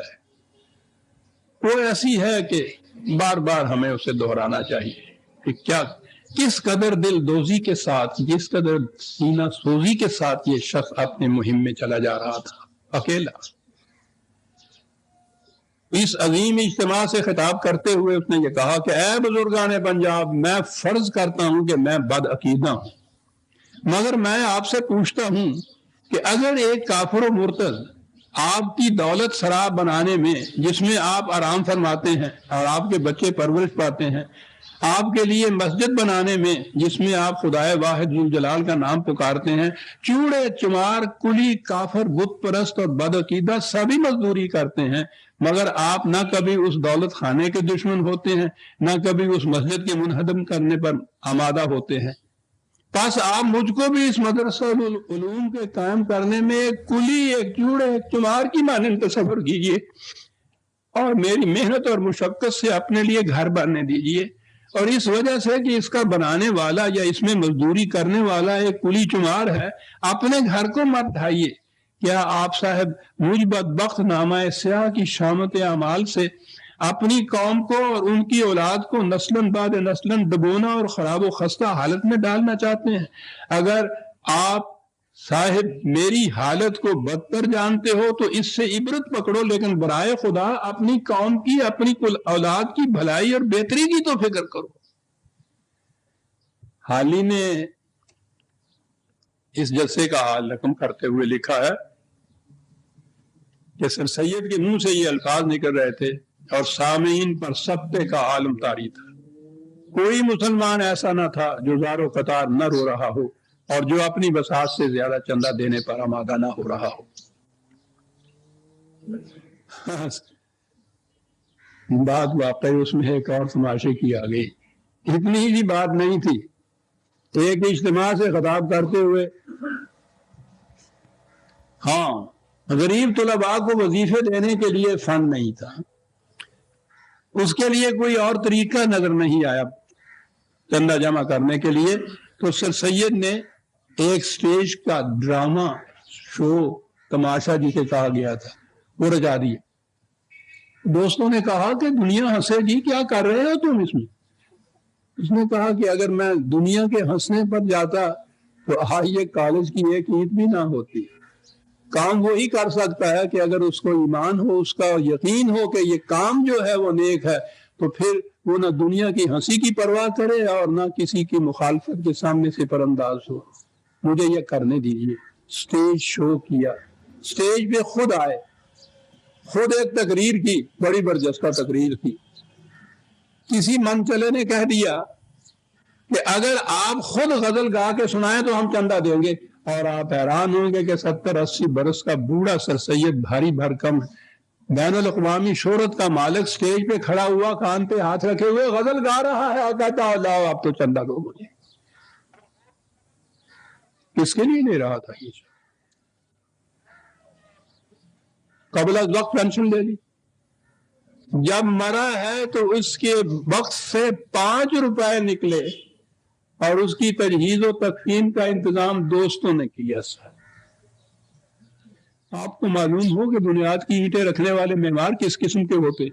وہ ایسی ہے کہ بار بار ہمیں اسے دہرانا چاہیے کہ کیا کس قدر دل دوزی کے ساتھ، کس قدر سینہ سوزی کے ساتھ یہ شخص اپنے مہم میں چلا جا رہا تھا اکیلا۔ اس عظیم اجتماع سے خطاب کرتے ہوئے اس نے یہ کہا کہ اے بزرگان پنجاب، میں فرض کرتا ہوں کہ میں بد عقیدہ ہوں، مگر میں آپ سے پوچھتا ہوں کہ اگر ایک کافر و مرتد آپ کی دولت سراب بنانے میں، جس میں آپ آرام فرماتے ہیں اور آپ کے بچے پرورش پاتے ہیں، آپ کے لیے مسجد بنانے میں جس میں آپ خدائے واحد ذوالجلال کا نام پکارتے ہیں، چوڑے چمار کلی کافر بت پرست اور بد عقیدہ سبھی مزدوری کرتے ہیں، مگر آپ نہ کبھی اس دولت خانے کے دشمن ہوتے ہیں، نہ کبھی اس مسجد کے منہدم کرنے پر آمادہ ہوتے ہیں، پس آپ مجھ کو بھی اس مدرسہ العلوم کے قائم کرنے میں ایک کلی، ایک چوڑے، ایک چمار کی مانند تصور کیجیے اور میری محنت اور مشقت سے اپنے لیے گھر بننے دیجیے، اور اس وجہ سے کہ اس کا بنانے والا یا اس میں مزدوری کرنے والا ایک کلی چمار ہے، اپنے گھر کو مت ڈھائیے۔ کیا آپ صاحب مجھ بدبخت نامہ سیاہ کی شامت اعمال سے اپنی قوم کو اور ان کی اولاد کو نسلاً بعد نسلاً دبونا اور خراب و خستہ حالت میں ڈالنا چاہتے ہیں؟ اگر آپ صاحب میری حالت کو بدتر جانتے ہو تو اس سے عبرت پکڑو، لیکن برائے خدا اپنی قوم کی، اپنی اولاد کی بھلائی اور بہتری کی تو فکر کرو۔ حالی نے اس جلسے کا حال رقم کرتے ہوئے لکھا ہے کہ سر سید کے منہ سے یہ الفاظ نکل رہے تھے اور سامعین پر سبتے کا عالم طاری تھا۔ کوئی مسلمان ایسا نہ تھا جو زار و قطار نہ رو رہا ہو اور جو اپنی بساط سے زیادہ چندہ دینے پر آمادہ نہ ہو رہا ہو۔ بات واقعی اس میں ایک اور تماشے کی آ گئی، اتنی ہی بات نہیں تھی۔ ایک اجتماع سے خطاب کرتے ہوئے، ہاں غریب طلباء کو وظیفے دینے کے لیے فنڈ نہیں تھا، اس کے لیے کوئی اور طریقہ نظر نہیں آیا چندہ جمع کرنے کے لیے، تو سر سید نے ایک سٹیج کا ڈرامہ شو، تماشا جسے کہا گیا تھا، وہ رچا دیا۔ دوستوں نے کہا کہ دنیا ہنسے گی، کیا کر رہے ہو تم اس میں؟ اس نے کہا کہ اگر میں دنیا کے ہنسنے پر جاتا تو یہ کالج کی ایک اینٹ بھی نہ ہوتی۔ کام وہی کر سکتا ہے کہ اگر اس کو ایمان ہو، اس کا یقین ہو کہ یہ کام جو ہے وہ نیک ہے، تو پھر وہ نہ دنیا کی ہنسی کی پرواہ کرے اور نہ کسی کی مخالفت کے سامنے سے پر انداز ہو۔ مجھے یہ کرنے دیجیے۔ سٹیج شو کیا، سٹیج پہ خود آئے خود ایک تقریر کی، بڑی برجستہ تقریر تھی، کسی من چلے نے کہہ دیا کہ اگر آپ خود غزل گا کے سنائیں تو ہم چندہ دیں گے، اور آپ حیران ہوں گے کہ 70-80 برس کا بوڑھا سر سید بھاری بھرکم بین الاقوامی شہرت کا مالک سٹیج پہ کھڑا ہوا، کان پہ ہاتھ رکھے ہوئے غزل گا رہا ہے، کہتا اللہ آپ تو چندہ دو مجھے۔ کس کے لیے لے رہا تھا یہ؟ قبل از وقت پینشن لے لی، جب مرا ہے تو اس کے وقت سے 5 روپے نکلے اور اس کی تجہیز و تکفین کا انتظام دوستوں نے کیا۔ سر آپ کو معلوم ہو کہ بنیاد کی اینٹیں رکھنے والے معمار کس قسم کے ہوتے؟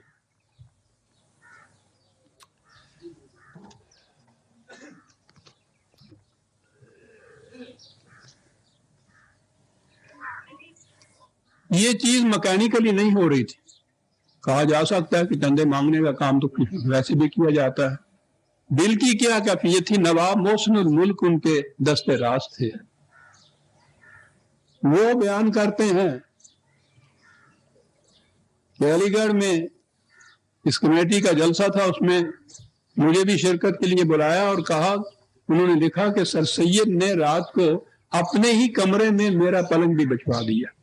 یہ چیز مکینیکلی نہیں ہو رہی تھی۔ کہا جا سکتا ہے کہ چندے مانگنے کا کام تو ویسے بھی کیا جاتا ہے، دل کی کیا کیفیت تھی؟ نواب محسن الملک ان کے دست راست تھے۔ وہ بیان کرتے ہیں کہ علی گڑھ میں اس کمیٹی کا جلسہ تھا، اس میں مجھے بھی شرکت کے لیے بلایا اور کہا، انہوں نے لکھا کہ سر سید نے رات کو اپنے ہی کمرے میں میرا پلنگ بھی بچھوا دیا۔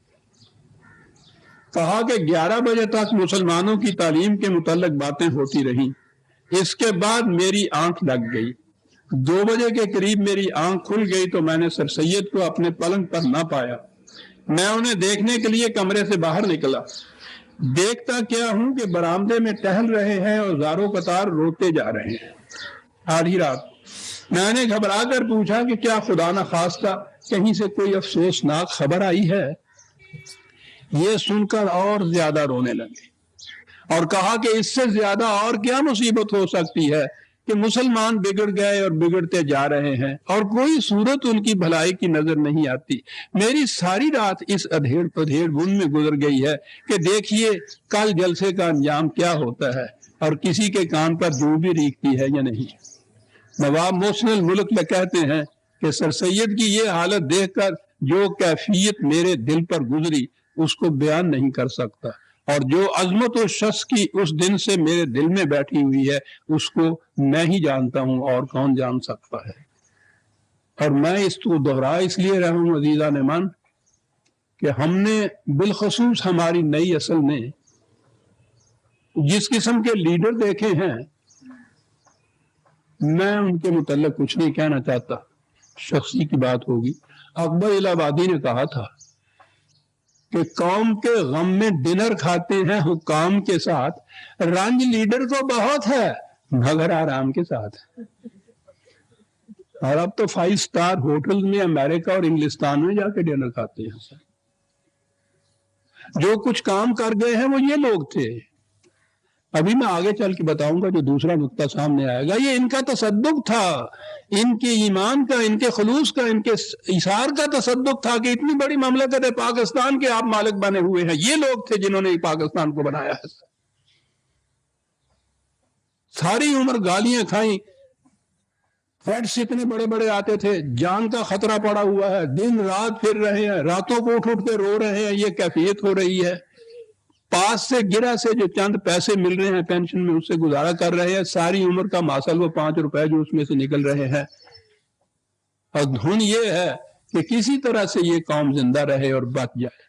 کہا کہ 11 بجے تک مسلمانوں کی تعلیم کے متعلق باتیں ہوتی رہیں، اس کے بعد میری آنکھ لگ گئی، 2 بجے کے قریب میری آنکھ کھل گئی تو میں نے سر سید کو اپنے پلنگ پر نہ پایا۔ میں انہیں دیکھنے کے لیے کمرے سے باہر نکلا، دیکھتا کیا ہوں کہ برآمدے میں ٹہل رہے ہیں اور زاروں قطار روتے جا رہے ہیں۔ آدھی رات میں نے گھبرا کر پوچھا کہ کیا خدا نخواستہ کہیں سے کوئی افسوسناک خبر آئی ہے؟ یہ سن کر اور زیادہ رونے لگے اور کہا کہ اس سے زیادہ اور کیا مصیبت ہو سکتی ہے کہ مسلمان بگڑ گئے اور بگڑتے جا رہے ہیں اور کوئی صورت ان کی بھلائی کی نظر نہیں آتی۔ میری ساری رات اس ادھیڑ پدھیڑ بن میں گزر گئی ہے کہ دیکھیے کل جلسے کا انجام کیا ہوتا ہے اور کسی کے کان پر جوں بھی ریکھتی ہے یا نہیں۔ نواب محسن الملک میں کہتے ہیں کہ سر سید کی یہ حالت دیکھ کر جو کیفیت میرے دل پر گزری اس کو بیان نہیں کر سکتا، اور جو عظمت و شخص کی اس دن سے میرے دل میں بیٹھی ہوئی ہے اس کو میں ہی جانتا ہوں، اور کون جان سکتا ہے۔ اور میں اس کو دوہرا اس لیے رہا ہوں عزیزان من کہ ہم نے بالخصوص ہماری نئی اصل نے جس قسم کے لیڈر دیکھے ہیں، میں ان کے متعلق کچھ نہیں کہنا چاہتا، شخصی کی بات ہوگی۔ اکبر الہ آبادی نے کہا تھا کہ قوم کے غم میں ڈنر کھاتے ہیں حکام کے ساتھ، رنج لیڈر کو بہت ہے مگر آرام کے ساتھ۔ اور اب تو 5 سٹار ہوٹل میں امریکہ اور انگلستان میں جا کے ڈنر کھاتے ہیں۔ جو کچھ کام کر گئے ہیں وہ یہ لوگ تھے۔ ابھی میں آگے چل کے بتاؤں گا جو دوسرا نقطہ سامنے آئے گا، یہ ان کا تصدق تھا، ان کے ایمان کا، ان کے خلوص کا، ان کے ایثار کا تصدق تھا کہ اتنی بڑی مملکت ہے پاکستان کے آپ مالک بنے ہوئے ہیں۔ یہ لوگ تھے جنہوں نے پاکستان کو بنایا ہے۔ ساری عمر گالیاں کھائیں، فیٹس اتنے بڑے بڑے آتے تھے، جان کا خطرہ پڑا ہوا ہے، دن رات پھر رہے ہیں، راتوں کو اٹھ کے رو رہے ہیں، یہ کیفیت ہو رہی ہے۔ پاس سے گرا سے جو چند پیسے مل رہے ہیں پینشن میں اس سے گزارا کر رہے ہیں، ساری عمر کا ماسل وہ 5 روپے جو اس میں سے نکل رہے ہیں، اور دھن یہ ہے کہ کسی طرح سے یہ قوم زندہ رہے اور بچ جائے۔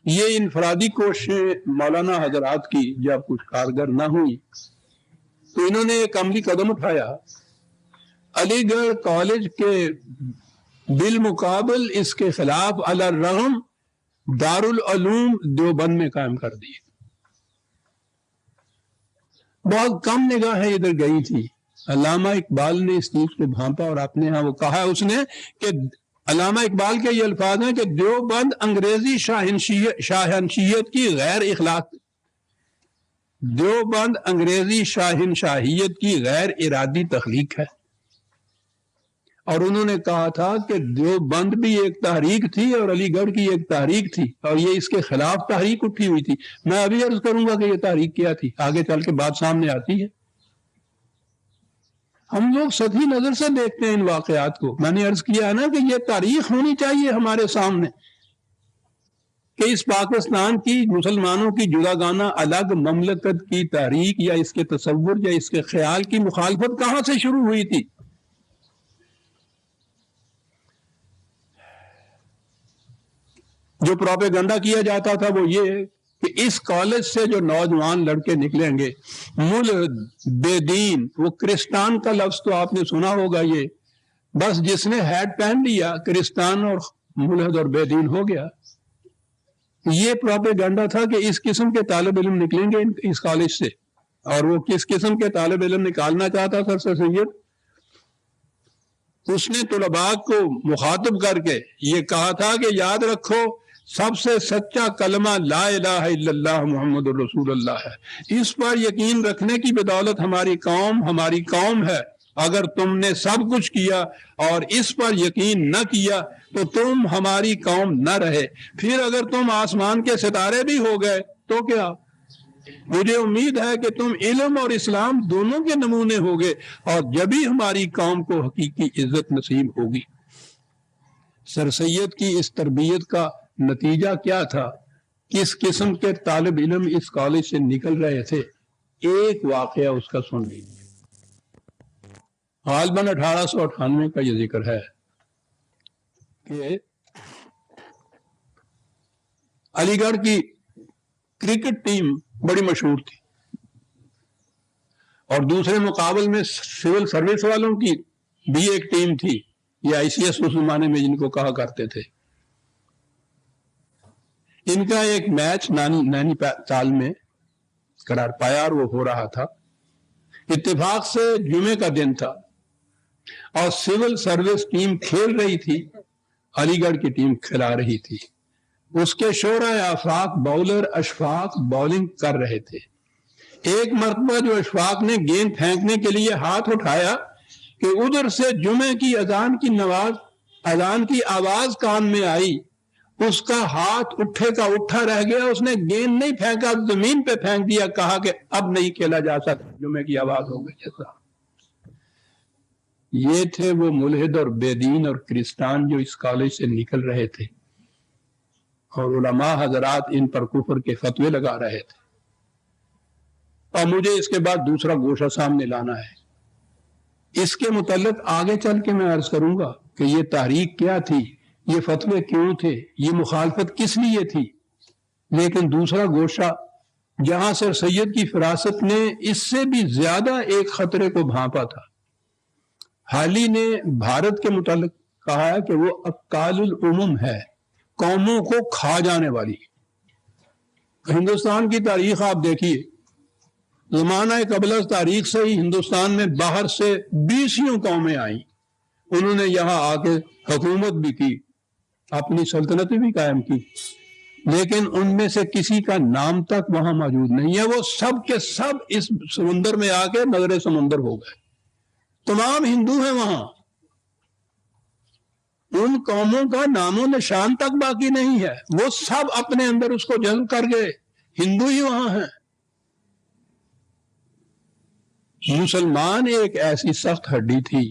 یہ انفرادی کوششیں مولانا حضرات کی جب کچھ کارگر نہ ہوئی تو انہوں نے ایک عملی قدم اٹھایا، علی گڑھ کالج کے بالمقابل اس کے خلاف علی الرغم دارالعلوم دیوبند میں قائم کر دی۔ بہت کم نگاہیں ادھر گئی تھی۔ علامہ اقبال نے اس چیز کو بھانپا اور اپنے ہاں وہ کہا اس نے کہ علامہ اقبال کے یہ الفاظ ہیں کہ دیوبند انگریزی شاہنشیت کی غیر اخلاق، دیوبند انگریزی شاہنشاہیت کی غیر ارادی تخلیق ہے۔ اور انہوں نے کہا تھا کہ دیوبند بھی ایک تحریک تھی اور علی گڑھ کی ایک تحریک تھی، اور یہ اس کے خلاف تحریک اٹھی ہوئی تھی۔ میں ابھی عرض کروں گا کہ یہ تحریک کیا تھی، آگے چل کے بات سامنے آتی ہے۔ ہم لوگ سطحی نظر سے دیکھتے ہیں ان واقعات کو۔ میں نے عرض کیا ہے نا کہ یہ تاریخ ہونی چاہیے ہمارے سامنے۔ کہ اس پاکستان کی مسلمانوں کی جداگانہ الگ مملکت کی تحریک یا اس کے تصور یا اس کے خیال کی مخالفت کہاں سے شروع ہوئی تھی؟ جو پروپیگنڈا کیا جاتا تھا وہ یہ کہ اس کالج سے جو نوجوان لڑکے نکلیں گے ملحد بے دین، وہ کرسٹان کا لفظ تو آپ نے سنا ہوگا، یہ بس جس نے ہیٹ پہن لیا کرسٹان اور ملحد اور بے دین ہو گیا. یہ پروپیگنڈا تھا کہ اس قسم کے طالب علم نکلیں گے اس کالج سے. اور وہ کس قسم کے طالب علم نکالنا چاہتا تھا سر سید؟ اس نے طلباء کو مخاطب کر کے یہ کہا تھا کہ یاد رکھو سب سے سچا کلمہ لا الہ الا اللہ محمد الرسول اللہ ہے. اس پر یقین رکھنے کی بدولت ہماری قوم ہے. اگر تم نے سب کچھ کیا اور اس پر یقین نہ کیا تو تم ہماری قوم نہ رہے. پھر اگر تم آسمان کے ستارے بھی ہو گئے تو کیا؟ مجھے امید ہے کہ تم علم اور اسلام دونوں کے نمونے ہوگے اور جبھی ہماری قوم کو حقیقی عزت نصیب ہوگی. سر سید کی اس تربیت کا نتیجہ کیا تھا؟ کس قسم کے طالب علم اس کالج سے نکل رہے تھے؟ ایک واقعہ اس کا سن لیجیے. غالباً 1898 کا یہ ذکر ہے کہ علی گڑھ کی کرکٹ ٹیم بڑی مشہور تھی اور دوسرے مقابل میں سول سروس والوں کی بھی ایک ٹیم تھی، یہ آئی سی ایس اس زمانے میں جن کو کہا کرتے تھے. ان کا ایک میچ نینی تال میں قرار پایا اور وہ ہو رہا تھا. اتفاق سے جمعے کا دن تھا اور سول سروس ٹیم کھیل رہی تھی، علی گڑھ کی ٹیم کھلا رہی تھی. اس کے شعراء آفاق باؤلر اشفاق بالنگ کر رہے تھے. ایک مرتبہ جو اشفاق نے گیند پھینکنے کے لیے ہاتھ اٹھایا کہ ادھر سے جمعے کی اذان کی آواز کان میں آئی. اس کا ہاتھ اٹھے کا اٹھا رہ گیا، اس نے گیند نہیں پھینکا، زمین پہ پھینک دیا، کہا کہ اب نہیں کھیلا جا سکتا، جمعے کی آواز ہو گئی. جیسا یہ تھے وہ ملحد اور بے دین اور کرسٹان جو اس کالج سے نکل رہے تھے اور علماء حضرات ان پر کفر کے فتوے لگا رہے تھے. اور مجھے اس کے بعد دوسرا گوشہ سامنے لانا ہے. اس کے متعلق آگے چل کے میں عرض کروں گا کہ یہ تحریک کیا تھی، یہ فتوے کیوں تھے، یہ مخالفت کس لیے تھی. لیکن دوسرا گوشہ جہاں سر سید کی فراست نے اس سے بھی زیادہ ایک خطرے کو بھانپا تھا. حالی نے بھارت کے متعلق کہا ہے کہ وہ اکال الامم ہے، قوموں کو کھا جانے والی. ہندوستان کی تاریخ آپ دیکھیے، زمانہ قبل از تاریخ سے ہی ہندوستان میں باہر سے 20 قومیں آئیں. انہوں نے یہاں آ کے حکومت بھی کی، اپنی سلطنتیں بھی قائم کی، لیکن ان میں سے کسی کا نام تک وہاں موجود نہیں ہے. وہ سب کے سب اس سمندر میں آ کے نظر سمندر ہو گئے. تمام ہندو ہیں وہاں، ان قوموں کا نام و نشان تک باقی نہیں ہے. وہ سب اپنے اندر اس کو جذب کر گئے، ہندو ہی وہاں ہیں. مسلمان ایک ایسی سخت ہڈی تھی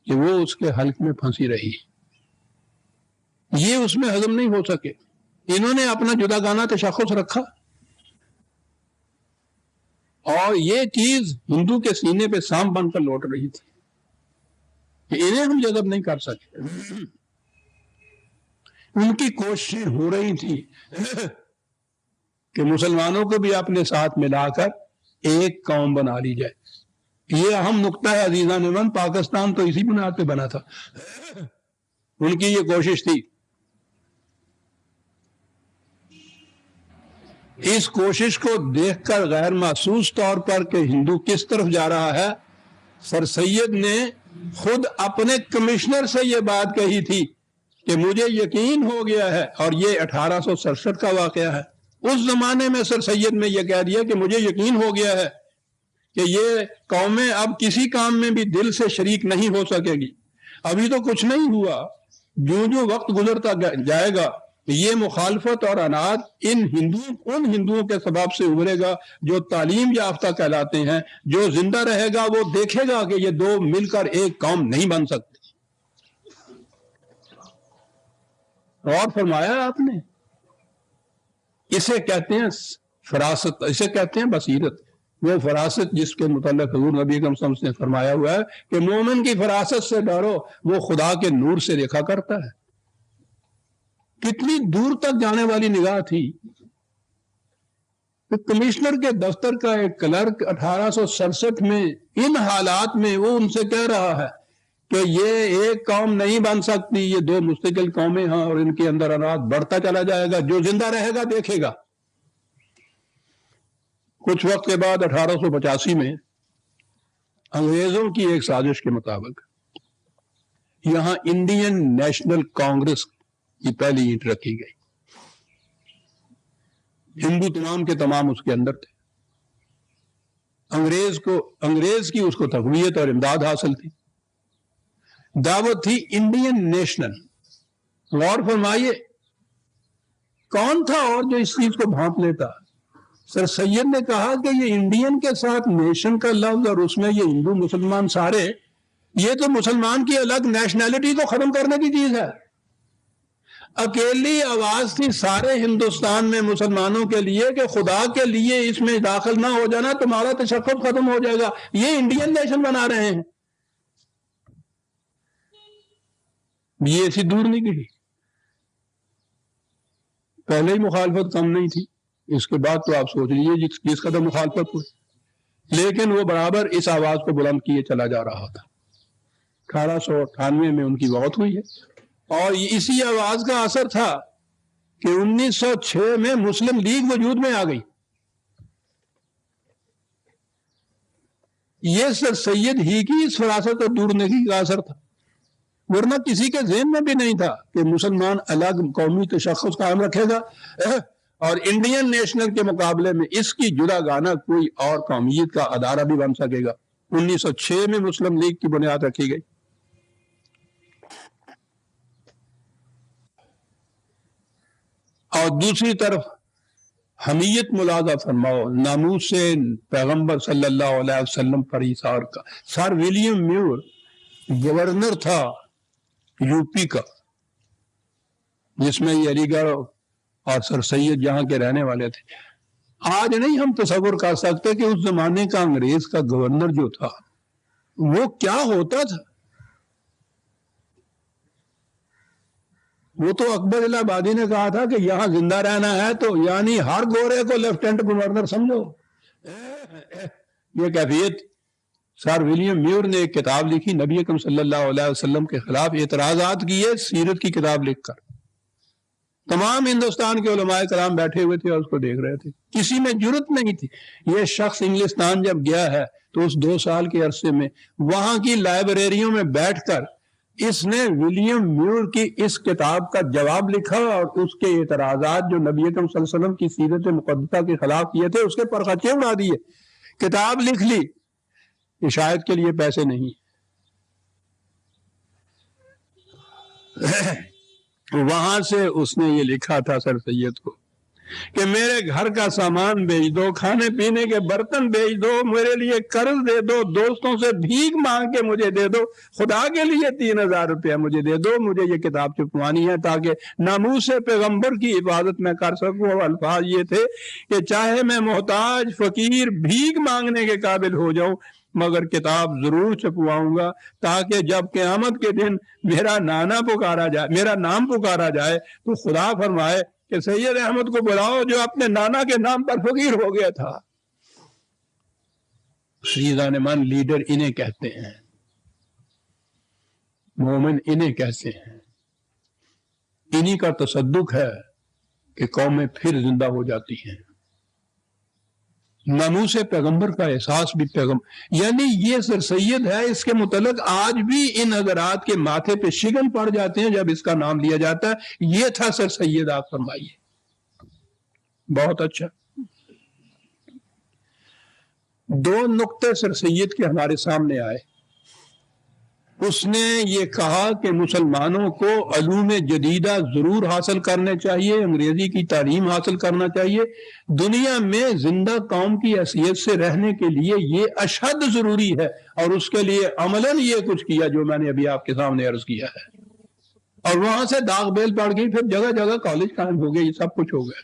کہ وہ اس کے حلق میں پھنسی رہی، یہ اس میں ہضم نہیں ہو سکے. انہوں نے اپنا جداگانہ تشخص رکھا اور یہ چیز ہندو کے سینے پہ سانپ بن کر لوٹ رہی تھی کہ انہیں ہم جذب نہیں کر سکے. ان کی کوششیں ہو رہی تھی کہ مسلمانوں کو بھی اپنے ساتھ ملا کر ایک قوم بنا لی جائے. یہ اہم نقطہ ہے عزیزان من، پاکستان تو اسی بنیاد پہ بنا تھا. ان کی یہ کوشش تھی. اس کوشش کو دیکھ کر غیر محسوس طور پر کہ ہندو کس طرف جا رہا ہے، سر سید نے خود اپنے کمشنر سے یہ بات کہی تھی کہ مجھے یقین ہو گیا ہے. اور یہ 1867 کا واقعہ ہے. اس زمانے میں سر سید نے یہ کہہ دیا کہ مجھے یقین ہو گیا ہے کہ یہ قومیں اب کسی کام میں بھی دل سے شریک نہیں ہو سکے گی. ابھی تو کچھ نہیں ہوا، جو وقت گزرتا جائے گا یہ مخالفت اور اناد ان ہندوؤں کے سبب سے ابھرے گا جو تعلیم یافتہ کہلاتے ہیں. جو زندہ رہے گا وہ دیکھے گا کہ یہ دو مل کر ایک قوم نہیں بن سکتے. اور فرمایا آپ نے اسے کہتے ہیں فراست، اسے کہتے ہیں بصیرت. وہ فراست جس کے متعلق حضور نبی اکرم صلی اللہ علیہ وسلم نے فرمایا ہوا ہے کہ مومن کی فراست سے ڈرو، وہ خدا کے نور سے دیکھا کرتا ہے. کتنی دور تک جانے والی نگاہ تھی. کمشنر کے دفتر کا ایک کلرک 1867 میں ان حالات میں وہ ان سے کہہ رہا ہے کہ یہ ایک قوم نہیں بن سکتی، یہ دو مستقل قومیں ہیں اور ان کے اندر اناج بڑھتا چلا جائے گا، جو زندہ رہے گا دیکھے گا. کچھ وقت کے بعد 1885 میں انگریزوں کی ایک سازش کے مطابق یہاں انڈین نیشنل کانگریس کی پہلی اینٹ رکھی گئی. ہندو تمام کے تمام اس کے اندر تھے. انگریز کی اس کو تقویت اور امداد حاصل تھی. دعوت تھی انڈین نیشنل. غور فرمائیے کون تھا اور جو اس چیز کو بھانپ لیتا. سر سید نے کہا کہ یہ انڈین کے ساتھ نیشن کا لفظ اور اس میں یہ ہندو مسلمان سارے، یہ تو مسلمان کی الگ نیشنلٹی کو ختم کرنے کی چیز ہے. اکیلی آواز تھی سارے ہندوستان میں مسلمانوں کے لیے کہ خدا کے لیے اس میں داخل نہ ہو جانا، تمہارا تشخص ختم ہو جائے گا. یہ انڈین نیشن بنا رہے ہیں. یہ ایسی دور نہیں گئی. پہلے ہی مخالفت کم نہیں تھی، اس کے بعد تو آپ سوچ لیجیے جس قدر مخالفت ہوئی. لیکن وہ برابر اس آواز کو بلند کیے چلا جا رہا تھا. 1898 میں ان کی موت ہوئی ہے اور اسی آواز کا اثر تھا کہ 1906 میں مسلم لیگ وجود میں آ گئی. یہ سر سید ہی کی اس فراست اور دور نگی کا اثر تھا، ورنہ کسی کے ذہن میں بھی نہیں تھا کہ مسلمان الگ قومی تشخص قائم رکھے گا اور انڈین نیشنل کے مقابلے میں اس کی جدا گانا کوئی اور قومیت کا ادارہ بھی بن سکے گا. 1906 میں مسلم لیگ کی بنیاد رکھی گئی. اور دوسری طرف حمیت ملاحظہ فرماؤ ناموس سے پیغمبر صلی اللہ علیہ وسلم پر ایثار کا. سر ولیم میور گورنر تھا یو پی کا، جس میں یہ علی گڑھ اور سر سید جہاں کے رہنے والے تھے. آج نہیں ہم تصور کر سکتے کہ اس زمانے کا انگریز کا گورنر جو تھا وہ کیا ہوتا تھا. وہ تو اکبر الہ آبادی نے کہا تھا کہ یہاں زندہ رہنا ہے تو یعنی ہر گورے کو لیفٹیننٹ گورنر سمجھو. یہ کیفیت. سر ولیم میور نے ایک کتاب لکھی نبی اکرم صلی اللہ علیہ وسلم کے خلاف اعتراضات کیے سیرت کی کتاب لکھ کر. تمام ہندوستان کے علماء کرام بیٹھے ہوئے تھے اور اس کو دیکھ رہے تھے. کسی میں جرت نہیں تھی. یہ شخص انگلستان جب گیا ہے تو اس 2 سال کے عرصے میں وہاں کی لائبریریوں میں بیٹھ کر اس نے ولیم میور کی اس کتاب کا جواب لکھا اور اس کے اعتراضات جو نبی اکرم صلی اللہ علیہ وسلم کی سیرت مقدسہ کے خلاف کیے تھے اس کے پرخچے اڑا دیے. کتاب لکھ لی. عشایت کے لیے پیسے نہیں. وہاں سے اس نے یہ لکھا تھا سر سید کو کہ میرے گھر کا سامان بیچ دو، کھانے پینے کے برتن بیچ دو، میرے لیے قرض دے دو، دوستوں سے بھیک مانگ کے مجھے دے دو، خدا کے لیے 3000 روپیہ مجھے دے دو، مجھے یہ کتاب چھپوانی ہے تاکہ ناموس پیغمبر کی حفاظت میں کر سکوں. اور الفاظ یہ تھے کہ چاہے میں محتاج فقیر بھیک مانگنے کے قابل ہو جاؤں مگر کتاب ضرور چھپواؤں گا تاکہ جب قیامت کے دن میرا نام پکارا جائے تو خدا فرمائے کہ سید احمد کو بلاؤ جو اپنے نانا کے نام پر فقیر ہو گیا تھا. شریزان من لیڈر انہیں کہتے ہیں، مومن انہیں کہتے ہیں. انہی کا تصدق ہے کہ قومیں پھر زندہ ہو جاتی ہیں. ناموس پیغمبر کا احساس بھی یعنی یہ سر سید ہے. اس کے متعلق آج بھی ان حضرات کے ماتھے پہ شگن پڑ جاتے ہیں جب اس کا نام لیا جاتا ہے. یہ تھا سر سید. آپ فرمائیے. بہت اچھا. 2 نقطے سر سید کے ہمارے سامنے آئے. اس نے یہ کہا کہ مسلمانوں کو علوم جدیدہ ضرور حاصل کرنے چاہیے، انگریزی کی تعلیم حاصل کرنا چاہیے. دنیا میں زندہ قوم کی حیثیت سے رہنے کے لیے یہ اشد ضروری ہے اور اس کے لیے عملاً یہ کچھ کیا جو میں نے ابھی آپ کے سامنے عرض کیا ہے. اور وہاں سے داغ بیل پڑ گئی، پھر جگہ جگہ کالج قائم ہو گئے، یہ سب کچھ ہو گیا.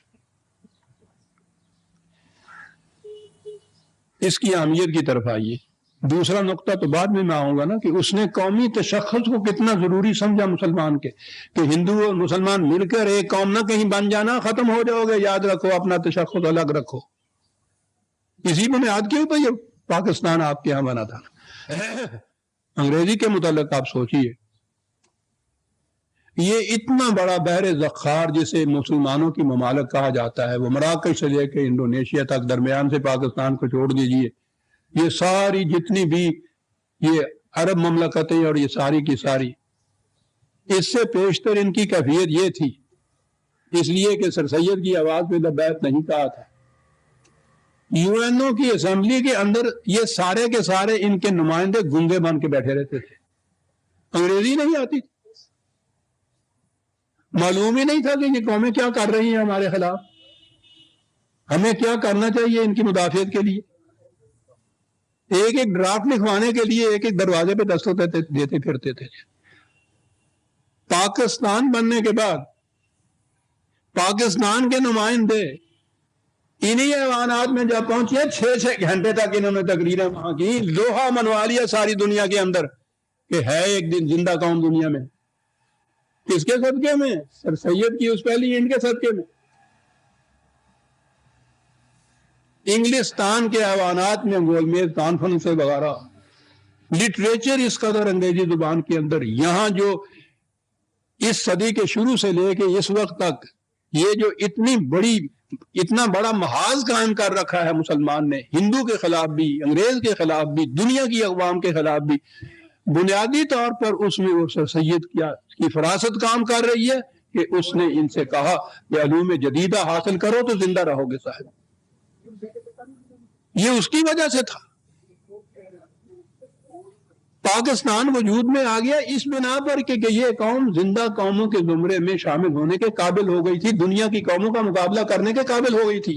اس کی اہمیت کی طرف آئیے. دوسرا نقطہ تو بعد میں آؤں گا نا کہ اس نے قومی تشخص کو کتنا ضروری سمجھا مسلمان کے، کہ ہندو اور مسلمان مل کر ایک قوم نہ کہیں بن جانا، ختم ہو جاؤ گے، یاد رکھو اپنا تشخص الگ رکھو. اسی بنیاد کے اوپر یہ پاکستان آپ کے یہاں بنا تھا. انگریزی کے متعلق آپ سوچئے، یہ اتنا بڑا بحر زخار جسے مسلمانوں کی ممالک کہا جاتا ہے، وہ مراکش سے لے کے انڈونیشیا تک، درمیان سے پاکستان کو چھوڑ دیجئے، یہ ساری جتنی بھی یہ عرب مملکتیں اور یہ ساری کی ساری، اس سے پیشتر ان کی کیفیت یہ تھی، اس لیے کہ سر سید کی آواز پہ لبیک نہیں کہا تھا. یو این او کی اسمبلی کے اندر یہ سارے کے سارے ان کے نمائندے گنگے بن کے بیٹھے رہتے تھے، انگریزی نہیں آتی تھی، معلوم ہی نہیں تھا کہ یہ قومیں کیا کر رہی ہیں ہمارے خلاف، ہمیں کیا کرنا چاہیے ان کی مدافعت کے لیے. ایک ایک ڈرافٹ لکھوانے کے لیے ایک ایک دروازے پہ دستخط دیتے پھرتے تھے. پاکستان بننے کے بعد پاکستان کے نمائندے انہی ایوانات میں جب پہنچے 6 گھنٹے تک انہوں نے تقریریں وہاں کی، لوہا منوا لیا ساری دنیا کے اندر کہ ہے ایک دن زندہ قوم دنیا میں. کس کے صدقے میں؟ سر سید کی اس پہلی اینڈ کے صدقے میں. انگلستان کے ایوانات میں گول میز کانفرنس وغیرہ، لٹریچر اس قدر انگریزی زبان کے اندر، یہاں جو اس صدی کے شروع سے لے کے اس وقت تک یہ جو اتنا بڑا محاذ قائم کر رکھا ہے مسلمان نے، ہندو کے خلاف بھی، انگریز کے خلاف بھی، دنیا کی اقوام کے خلاف بھی، بنیادی طور پر اس میں وہ سر سید کی فراست کام کر رہی ہے کہ اس نے ان سے کہا کہ علوم جدیدہ حاصل کرو تو زندہ رہو گے صاحب. یہ اس کی وجہ سے تھا. پاکستان وجود میں آ گیا اس بنا پر کہ یہ قوم زندہ قوموں کے زمرے میں شامل ہونے کے قابل ہو گئی تھی، دنیا کی قوموں کا مقابلہ کرنے کے قابل ہو گئی تھی،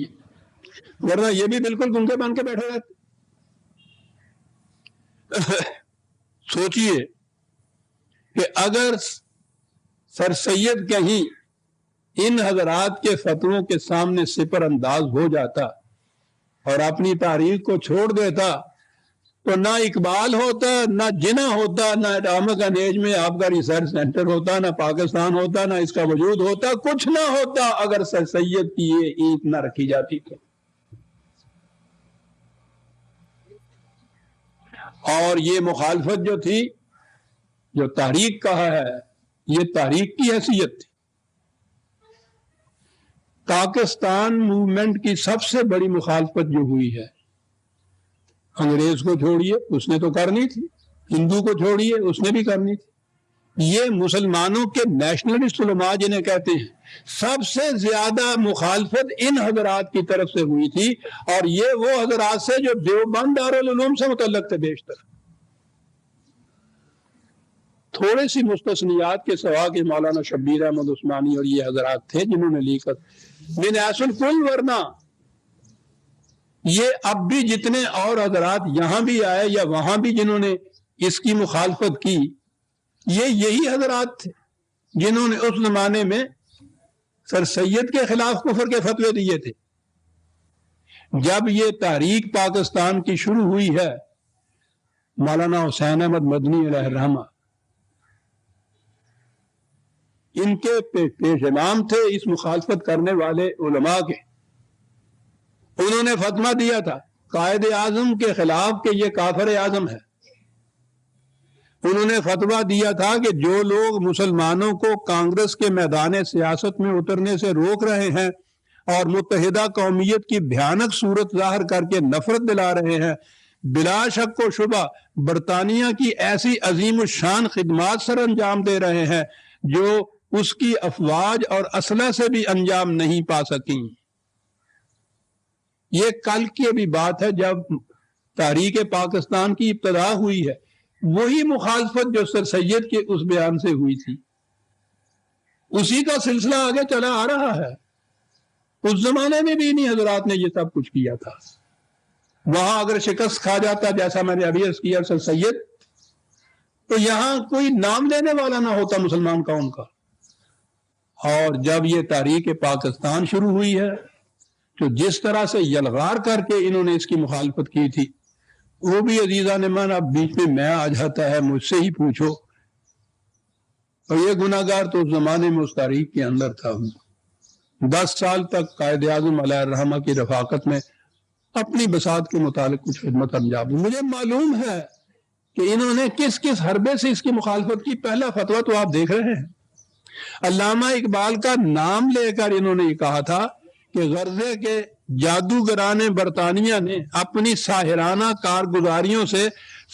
ورنہ یہ بھی بالکل گنگے بن کے بیٹھے رہتے. سوچئے کہ اگر سر سید کہیں ان حضرات کے فتووں کے سامنے سپر انداز ہو جاتا اور اپنی تاریخ کو چھوڑ دیتا تو نہ اقبال ہوتا، نہ جناح ہوتا، نہ اٹامک انیج میں آپ کا ریسرچ سینٹر ہوتا، نہ پاکستان ہوتا، نہ اس کا وجود ہوتا، کچھ نہ ہوتا اگر سر سید کی یہ اینٹ نہ رکھی جاتی تو. اور یہ مخالفت جو تھی، جو تحریک کہا ہے، یہ تحریک کی حیثیت تھی. پاکستان موومنٹ کی سب سے بڑی مخالفت جو ہوئی ہے، انگریز کو چھوڑیے اس نے تو کرنی تھی، ہندو کو چھوڑیے اس نے بھی کرنی تھی، یہ مسلمانوں کے نیشنلسٹ علماء جنہیں کہتے ہیں، سب سے زیادہ مخالفت ان حضرات کی طرف سے ہوئی تھی. اور یہ وہ حضرات سے جو دیوبند دارالعلوم سے متعلق تھے بیشتر. تھوڑے سی مستثنیات کے سوا کہ مولانا شبیر احمد عثمانی اور یہ حضرات تھے جنہوں نے لی کر بنیاس الکل، ورنہ یہ اب بھی جتنے اور حضرات یہاں بھی آئے یا وہاں بھی جنہوں نے اس کی مخالفت کی، یہی حضرات تھے جنہوں نے اس زمانے میں سر سید کے خلاف کفر کے فتوے دیے تھے. جب یہ تحریک پاکستان کی شروع ہوئی ہے، مولانا حسین احمد مدنی علیہ الرحمہ ان کے پیش امام تھے اس مخالفت کرنے والے علماء کے. انہوں نے فتویٰ دیا تھا قائد اعظم کے خلاف کہ یہ کافر اعظم ہے. انہوں نے فتویٰ دیا تھا کہ جو لوگ مسلمانوں کو کانگریس کے میدان سیاست میں اترنے سے روک رہے ہیں اور متحدہ قومیت کی بھیانک صورت ظاہر کر کے نفرت دلا رہے ہیں، بلا شک و شبہ برطانیہ کی ایسی عظیم الشان خدمات سر انجام دے رہے ہیں جو اس کی افواج اور اسلحہ سے بھی انجام نہیں پا سکیں. یہ کل کی بھی بات ہے جب تحریک پاکستان کی ابتدا ہوئی ہے، وہی مخالفت جو سر سید کے اس بیان سے ہوئی تھی، اسی کا سلسلہ آگے چلا آ رہا ہے. اس زمانے میں بھی انہی حضرات نے یہ سب کچھ کیا تھا. وہاں اگر شکست کھا جاتا جیسا میں نے ابھی عرض کیا سر سید، تو یہاں کوئی نام لینے والا نہ ہوتا مسلمان قوم کا. اور جب یہ تحریک پاکستان شروع ہوئی ہے تو جس طرح سے یلغار کر کے انہوں نے اس کی مخالفت کی تھی، وہ بھی عزیزان من اب بیچ میں آ جاتا ہے، مجھ سے ہی پوچھو، اور یہ گناہ گار تو اس زمانے میں اس تاریخ کے اندر تھا۔ 10 سال تک قائد اعظم علیہ الرحمہ کی رفاقت میں اپنی بساط کے متعلق کچھ خدمت انجام دی۔ مجھے معلوم ہے کہ انہوں نے کس کس حربے سے اس کی مخالفت کی۔ پہلا فتویٰ تو آپ دیکھ رہے ہیں، علامہ اقبال کا نام لے کر انہوں نے یہ کہا تھا کہ غرضے کے جادوگران برطانیہ نے اپنی ساحرانہ کارگزاریوں سے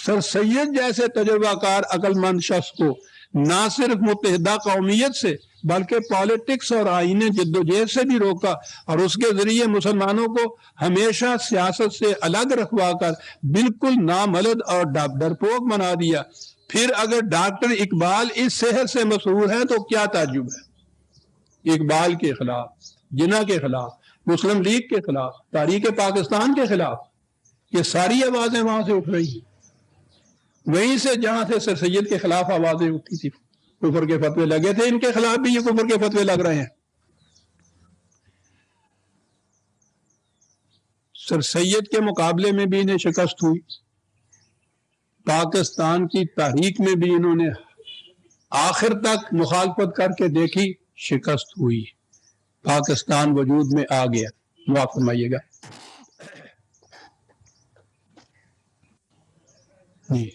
سر سید جیسے تجربہ کار عقل مند شخص کو نہ صرف متحدہ قومیت سے بلکہ پالیٹکس اور آئین جدوجہد سے بھی روکا، اور اس کے ذریعے مسلمانوں کو ہمیشہ سیاست سے الگ رکھوا کر بالکل ناملد اور ڈرپوک بنا دیا۔ پھر اگر ڈاکٹر اقبال اس سحر سے مسحور ہیں تو کیا تعجب ہے؟ اقبال کے خلاف، جناح کے خلاف، مسلم لیگ کے خلاف، تحریک پاکستان کے خلاف، یہ ساری آوازیں وہاں سے اٹھ رہی ہیں، وہیں سے جہاں سے سر سید کے خلاف آوازیں اٹھی تھی، کفر کے فتوے لگے تھے، ان کے خلاف بھی یہ کفر کے فتوے لگ رہے ہیں۔ سر سید کے مقابلے میں بھی انہیں شکست ہوئی، پاکستان کی تحریک میں بھی انہوں نے آخر تک مخالفت کر کے دیکھی، شکست ہوئی، پاکستان وجود میں آ گیا۔ دعا فرمائیے گا۔ جی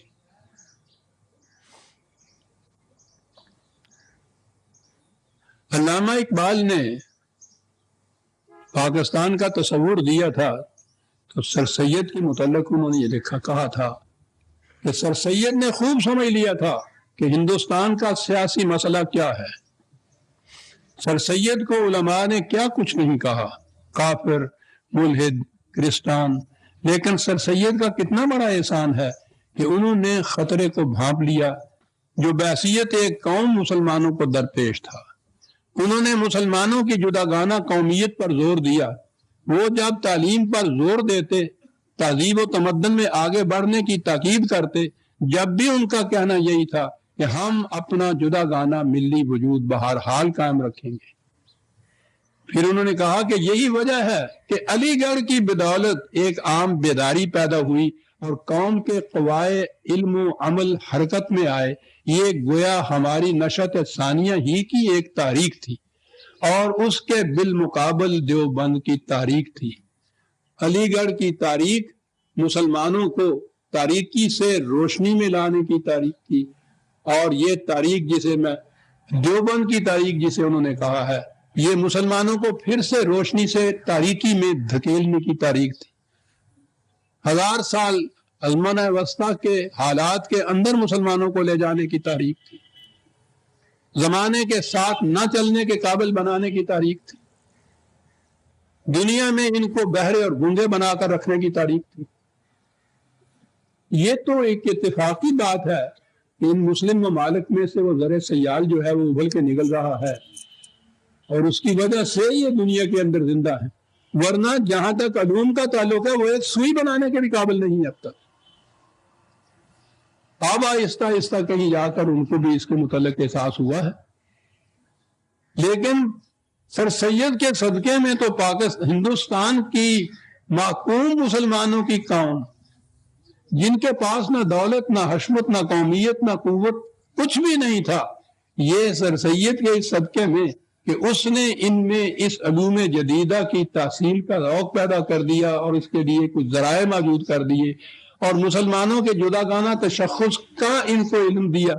علامہ اقبال نے پاکستان کا تصور دیا تھا تو سر سید کے متعلق انہوں نے یہ کہا تھا کہ سر سید نے خوب سمجھ لیا تھا کہ ہندوستان کا سیاسی مسئلہ کیا ہے۔ سر سید کو علماء نے کیا کچھ نہیں کہا، کافر، ملحد، کرسٹان، لیکن سر سید کا کتنا بڑا احسان ہے کہ انہوں نے خطرے کو بھانپ لیا جو بحیثیت ایک قوم مسلمانوں کو درپیش تھا۔ انہوں نے مسلمانوں کی جداگانہ قومیت پر زور دیا۔ وہ جب تعلیم پر زور دیتے، تہذیب و تمدن میں آگے بڑھنے کی تاکید کرتے، جب بھی ان کا کہنا یہی تھا کہ ہم اپنا جداگانہ ملی وجود بہرحال قائم رکھیں گے۔ پھر انہوں نے کہا کہ یہی وجہ ہے کہ علی گڑھ کی بدولت ایک عام بیداری پیدا ہوئی اور قوم کے قوائے علم و عمل حرکت میں آئے۔ یہ گویا ہماری نشأت ثانیہ ہی کی ایک تاریخ تھی اور اس کے بالمقابل دیوبند کی تاریخ تھی۔ علی گڑھ کی تاریخ مسلمانوں کو تاریکی سے روشنی میں لانے کی تاریخ تھی، اور یہ تاریخ جسے میں دیوبند کی تاریخ جسے انہوں نے کہا ہے، یہ مسلمانوں کو پھر سے روشنی سے تاریکی میں دھکیلنے کی تاریخ تھی۔ 1000 سال ازمنہ وسطیٰ کے حالات کے اندر مسلمانوں کو لے جانے کی تاریخ تھی، زمانے کے ساتھ نہ چلنے کے قابل بنانے کی تاریخ تھی، دنیا میں ان کو بہرے اور گونگے بنا کر رکھنے کی تاریخ تھی۔ یہ تو ایک اتفاقی بات ہے کہ ان مسلم ممالک میں سے وہ زر سیال جو ہے وہ ابھل کے نکل رہا ہے، اور اس کی وجہ سے یہ دنیا کے اندر زندہ ہے، ورنہ جہاں تک علوم کا تعلق ہے وہ ایک سوئی بنانے کے بھی قابل نہیں ہے اب تک۔ اب آہستہ آہستہ کہیں جا کر ان کو بھی اس کے متعلق احساس ہوا ہے، لیکن سر سید کے صدقے میں تو ہندوستان کی محکوم مسلمانوں کی قوم، جن کے پاس نہ دولت، نہ حشمت، نہ قومیت، نہ قوت، کچھ بھی نہیں تھا، یہ سر سید کے اس صدقے میں کہ اس نے ان میں اس علوم جدیدہ کی تحصیل کا ذوق پیدا کر دیا اور اس کے لیے کچھ ذرائع موجود کر دیے، اور مسلمانوں کے جداگانہ تشخص کا ان کو علم دیا۔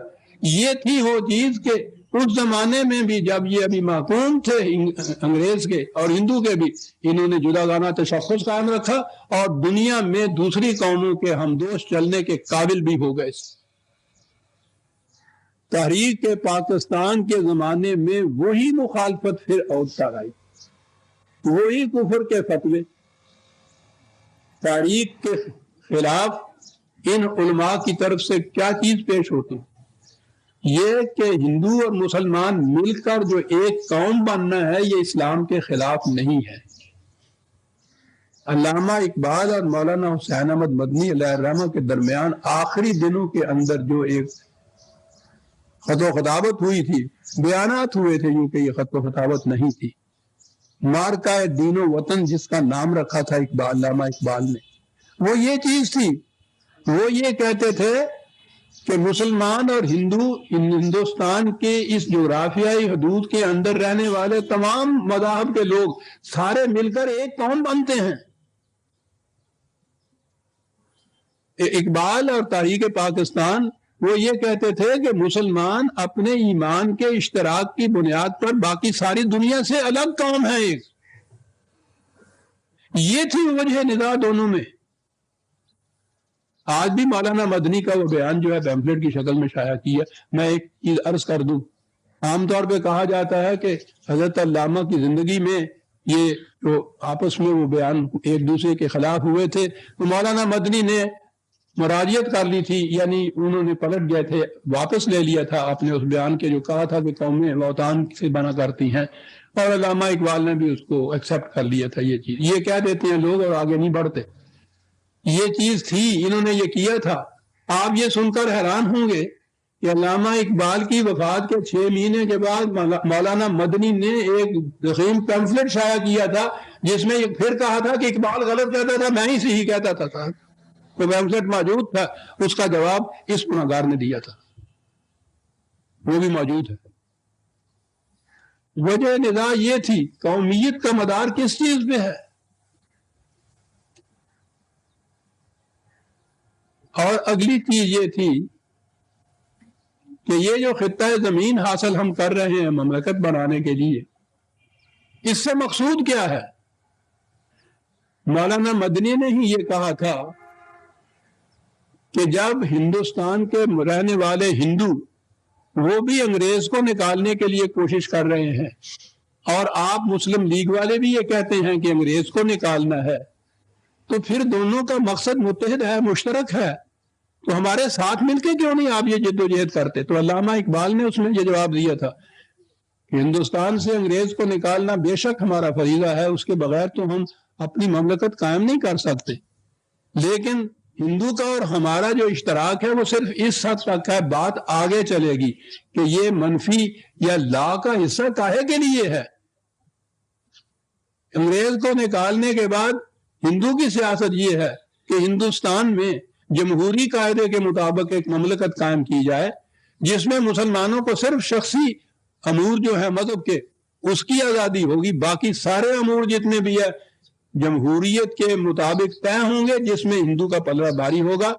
یہ تھی وہ چیز کہ اس زمانے میں بھی جب یہ ابھی محکوم تھے انگریز کے اور ہندو کے بھی، انہوں نے جداگانہ تشخص قائم رکھا اور دنیا میں دوسری قوموں کے ہمدوش چلنے کے قابل بھی ہو گئے۔ تحریک پاکستان کے زمانے میں وہی مخالفت پھر اور آئی، وہی کفر کے فتوے، تحریک کے خلاف ان علماء کی طرف سے کیا چیز پیش ہوتی، یہ کہ ہندو اور مسلمان مل کر جو ایک قوم بننا ہے، یہ اسلام کے خلاف نہیں ہے۔ علامہ اقبال اور مولانا حسین احمد مدنی علیہ الرحمہ کے درمیان آخری دنوں کے اندر جو ایک خط و خطابت ہوئی تھی، بیانات ہوئے تھے، یوں کہ یہ خط و خطابت نہیں تھی، مارکا دین و وطن جس کا نام رکھا تھا علامہ اقبال نے، وہ یہ چیز تھی. وہ یہ کہتے تھے کہ مسلمان اور ہندو ہندوستان کے اس جغرافیائی حدود کے اندر رہنے والے تمام مذاہب کے لوگ سارے مل کر ایک قوم بنتے ہیں. اقبال اور تحریک پاکستان وہ یہ کہتے تھے کہ مسلمان اپنے ایمان کے اشتراک کی بنیاد پر باقی ساری دنیا سے الگ قوم ہے ایک. یہ تھی وجہ نزاع دونوں میں. آج بھی مولانا مدنی کا وہ بیان جو ہے پیمفلیٹ کی شکل میں شائع کیا. میں ایک چیز عرض کر دوں، عام طور پہ کہا جاتا ہے کہ حضرت علامہ کی زندگی میں یہ جو آپس میں وہ بیان ایک دوسرے کے خلاف ہوئے تھے، تو مولانا مدنی نے مراجعت کر لی تھی، یعنی انہوں نے پلٹ گئے تھے، واپس لے لیا تھا اپنے اس بیان کے جو کہا تھا کہ قومیں اوطان سے بنا کرتی ہیں، اور علامہ اقبال نے بھی اس کو ایکسیپٹ کر لیا تھا. یہ چیز یہ کہہ دیتے ہیں لوگ اور آگے نہیں بڑھتے. یہ چیز تھی، انہوں نے یہ کیا تھا. آپ یہ سن کر حیران ہوں گے کہ علامہ اقبال کی وفات کے 6 مہینے کے بعد مولانا مدنی نے ایک ضخیم پیمفلیٹ شائع کیا تھا جس میں یہ پھر کہا تھا کہ اقبال غلط کہتا تھا، میں ہی صحیح کہتا تھا. تو پیمفلیٹ موجود تھا، اس کا جواب اس گنہگار نے دیا تھا، وہ بھی موجود ہے. وجہ نزاع یہ تھی قومیت کا مدار کس چیز پہ ہے. اور اگلی چیز یہ تھی کہ یہ جو خطہ زمین حاصل ہم کر رہے ہیں مملکت بنانے کے لیے، اس سے مقصود کیا ہے؟ مولانا مدنی نے ہی یہ کہا تھا کہ جب ہندوستان کے رہنے والے ہندو وہ بھی انگریز کو نکالنے کے لیے کوشش کر رہے ہیں، اور آپ مسلم لیگ والے بھی یہ کہتے ہیں کہ انگریز کو نکالنا ہے، تو پھر دونوں کا مقصد متحد ہے، مشترک ہے، تو ہمارے ساتھ مل کے کیوں نہیں آپ یہ جد و جہد کرتے؟ تو علامہ اقبال نے اس میں یہ جواب دیا تھا کہ ہندوستان سے انگریز کو نکالنا بے شک ہمارا فریضہ ہے، اس کے بغیر تو ہم اپنی مملکت قائم نہیں کر سکتے، لیکن ہندو کا اور ہمارا جو اشتراک ہے وہ صرف اس حد تک ہے. بات آگے چلے گی کہ یہ منفی یا لا کا حصہ کاہے کے لیے ہے. انگریز کو نکالنے کے بعد ہندو کی سیاست یہ ہے کہ ہندوستان میں جمہوری قاعدے کے مطابق ایک مملکت قائم کی جائے جس میں مسلمانوں کو صرف شخصی امور جو ہے مذہب کے اس کی آزادی ہوگی، باقی سارے امور جتنے بھی ہے جمہوریت کے مطابق طے ہوں گے جس میں ہندو کا پلڑا بھاری ہوگا.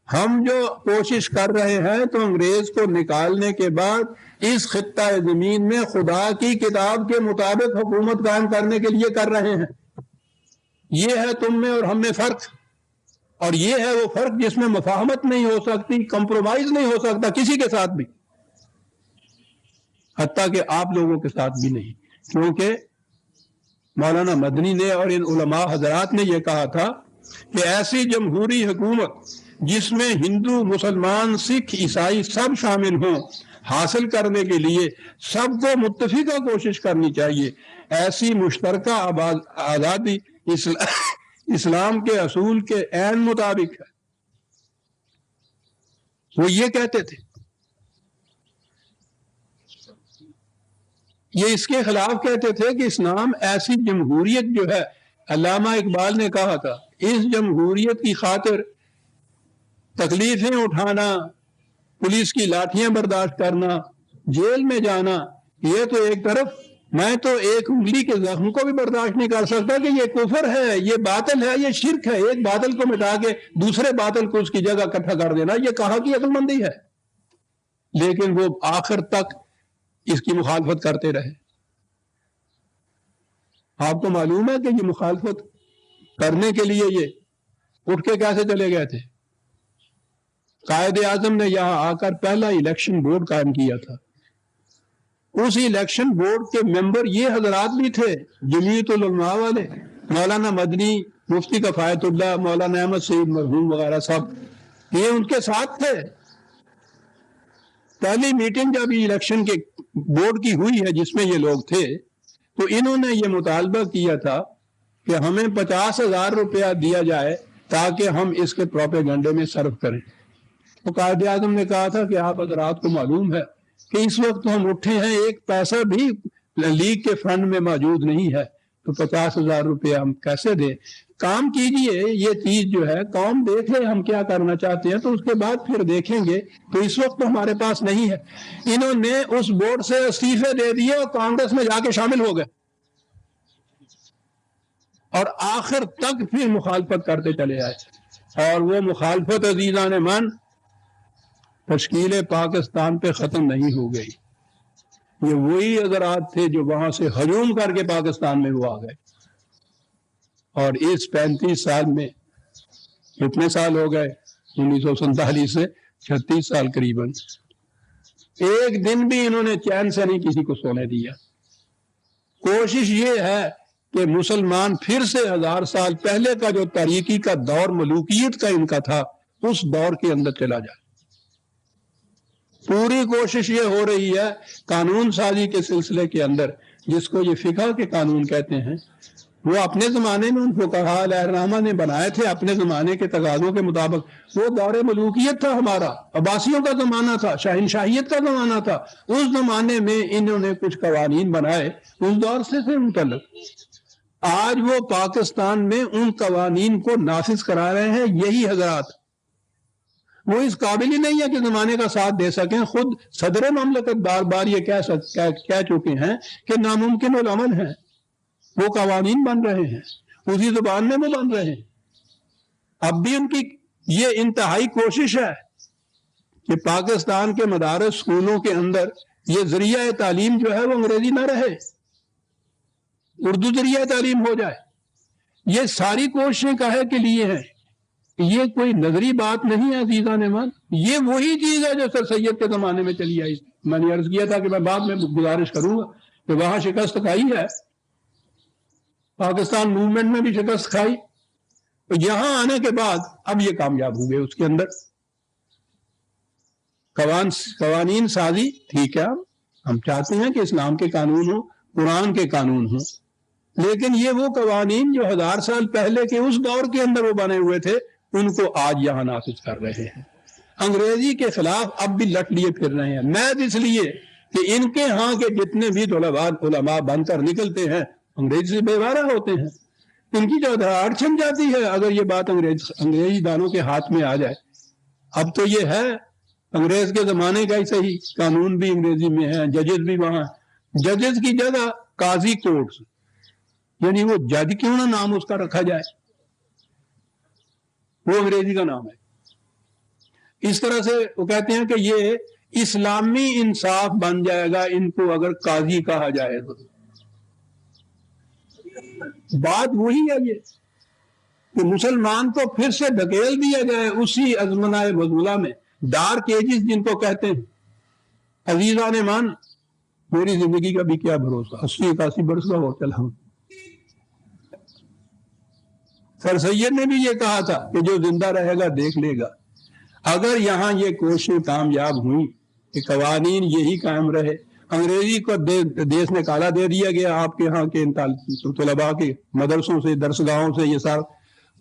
ہم جو کوشش کر رہے ہیں تو انگریز کو نکالنے کے بعد اس خطہ زمین میں خدا کی کتاب کے مطابق حکومت قائم کرنے کے لیے کر رہے ہیں. یہ ہے تم میں اور ہم میں فرق، اور یہ ہے وہ فرق جس میں مفاہمت نہیں ہو سکتی، کمپرومائز نہیں ہو سکتا کسی کے ساتھ بھی، حتیٰ کہ آپ لوگوں کے ساتھ بھی نہیں. کیونکہ مولانا مدنی نے اور ان علماء حضرات نے یہ کہا تھا کہ ایسی جمہوری حکومت جس میں ہندو، مسلمان، سکھ، عیسائی سب شامل ہوں، حاصل کرنے کے لیے سب کو متفقہ کوشش کرنی چاہیے. ایسی مشترکہ آزادی اسلام کے اصول کے عین مطابق ہے. وہ یہ کہتے تھے. یہ اس کے خلاف کہتے تھے کہ اسلام ایسی جمہوریت جو ہے، علامہ اقبال نے کہا تھا اس جمہوریت کی خاطر تکلیفیں اٹھانا، پولیس کی لاٹھیاں برداشت کرنا، جیل میں جانا، یہ تو ایک طرف، میں تو ایک انگلی کے زخم کو بھی برداشت نہیں کر سکتا کہ یہ کفر ہے، یہ باطل ہے، یہ شرک ہے. ایک باطل کو مٹا کے دوسرے باطل کو اس کی جگہ اکٹھا کر دینا، یہ کہاں کی عقل مندی ہے؟ لیکن وہ آخر تک اس کی مخالفت کرتے رہے. آپ کو معلوم ہے کہ یہ مخالفت کرنے کے لیے یہ اٹھ کے کیسے چلے گئے تھے؟ قائد اعظم نے یہاں آ کر پہلا الیکشن بورڈ قائم کیا تھا. اس الیکشن بورڈ کے ممبر یہ حضرات بھی تھے جمعیت العلماء والے، مولانا مدنی، مفتی کفایت اللہ، مولانا احمد سعید مرحوم وغیرہ سب یہ ان کے ساتھ تھے. پہلی میٹنگ جب الیکشن کے بورڈ کی ہوئی ہے جس میں یہ لوگ تھے، تو انہوں نے یہ مطالبہ کیا تھا کہ ہمیں 50,000 روپیہ دیا جائے تاکہ ہم اس کے پروپیگنڈے میں صرف کریں. تو قائد اعظم نے کہا تھا کہ آپ حضرات کو معلوم ہے کہ اس وقت ہم اٹھے ہیں، ایک پیسہ بھی لیگ کے فنڈ میں موجود نہیں ہے تو 50,000 روپے ہم کیسے دیں؟ کام کیجئے، یہ چیز جو ہے قوم دیکھ لے ہم کیا کرنا چاہتے ہیں، تو اس کے بعد پھر دیکھیں گے۔ تو اس وقت تو ہمارے پاس نہیں ہے۔ انہوں نے اس بورڈ سے استعفے دے دیے اور کانگریس میں جا کے شامل ہو گئے، اور آخر تک پھر مخالفت کرتے چلے آئے، اور وہ مخالفت عزیزان من تشکیل پاکستان پہ ختم نہیں ہو گئی۔ یہ وہی حضرات تھے جو وہاں سے ہجوم کر کے پاکستان میں وہ آ گئے، اور اس 35 سال میں کتنے سال ہو گئے؟ 1947 سے 36 سال قریباً، ایک دن بھی انہوں نے چین سے نہیں کسی کو سونے دیا۔ کوشش یہ ہے کہ مسلمان پھر سے 1000 سال پہلے کا جو تاریکی کا دور ملوکیت کا ان کا تھا اس دور کے اندر چلا جائے۔ پوری کوشش یہ ہو رہی ہے قانون سازی کے سلسلے کے اندر، جس کو یہ فقہ کے قانون کہتے ہیں، وہ اپنے زمانے میں ان فقہاء علیہ رحمہ نے بنائے تھے اپنے زمانے کے تقاضوں کے مطابق۔ وہ دور ملوکیت تھا ہمارا، عباسیوں کا زمانہ تھا، شاہنشاہیت کا زمانہ تھا، اس زمانے میں انہوں نے کچھ قوانین بنائے اس دور سے متعلق۔ آج وہ پاکستان میں ان قوانین کو نافذ کرا رہے ہیں یہی حضرات۔ وہ اس قابل ہی نہیں ہے کہ زمانے کا ساتھ دے سکیں۔ خود صدر مملکت بار بار یہ کہہ چکے ہیں کہ ناممکن العمل ہیں، وہ قوانین بن رہے ہیں، اسی زبان میں وہ بن رہے ہیں۔ اب بھی ان کی یہ انتہائی کوشش ہے کہ پاکستان کے مدارس اسکولوں کے اندر یہ ذریعہ تعلیم جو ہے وہ انگریزی نہ رہے، اردو ذریعہ تعلیم ہو جائے۔ یہ ساری کوششیں کاہے کے لیے ہیں؟ یہ کوئی نظری بات نہیں ہے عزیزان من، یہ وہی چیز ہے جو سر سید کے زمانے میں چلی آئی۔ میں نے عرض کیا تھا کہ میں بعد میں گزارش کروں گا کہ وہاں شکست کھائی ہے، پاکستان موومنٹ میں بھی شکست کھائی، تو یہاں آنے کے بعد اب یہ کامیاب ہو گئے اس کے اندر۔ قوانین سازی ٹھیک ہے، ہم چاہتے ہیں کہ اسلام کے قانون ہوں، قرآن کے قانون ہوں، لیکن یہ وہ قوانین جو 1000 سال پہلے کے اس دور کے اندر وہ بنے ہوئے تھے ان کو آج یہاں نافذ کر رہے ہیں۔ انگریزی کے خلاف اب بھی لٹ لیے پھر رہے ہیں، محض اس لیے کہ ان کے ہاں کے جتنے بھی علماء بن کر نکلتے ہیں انگریزی سے بیوارہ ہوتے ہیں، ان کی جو دھڑاہٹ چھن جاتی ہے اگر یہ بات انگریزی دانوں کے ہاتھ میں آ جائے۔ اب تو یہ ہے انگریز کے زمانے کا ہی صحیح، قانون بھی انگریزی میں ہے، ججز بھی وہاں، ججز کی جگہ قاضی کورٹس، یعنی وہ جج کیوں نہ نام اس کا رکھا جائے، وہ انگریزی کا نام ہے۔ اس طرح سے وہ کہتے ہیں کہ یہ اسلامی انصاف بن جائے گا ان کو اگر قاضی کہا جائے تو۔ بات وہی ہے یہ کہ مسلمان کو پھر سے دھکیل دیا جائے اسی ازمنہ مظلمہ میں، ڈارک ایجز جن کو کہتے ہیں۔ عزیزان مان، میری زندگی کا بھی کیا بھروسہ، 80-81 برس کا ہو چلا ہوں۔ سر سید نے بھی یہ کہا تھا کہ جو زندہ رہے گا دیکھ لے گا۔ اگر یہاں یہ کوششیں کامیاب ہوئی کہ قوانین یہی قائم رہے، انگریزی کو دیش نکالا دے دیا گیا آپ کے ہاں کے طلباء کے مدرسوں سے، درسگاہوں سے، یہ سارا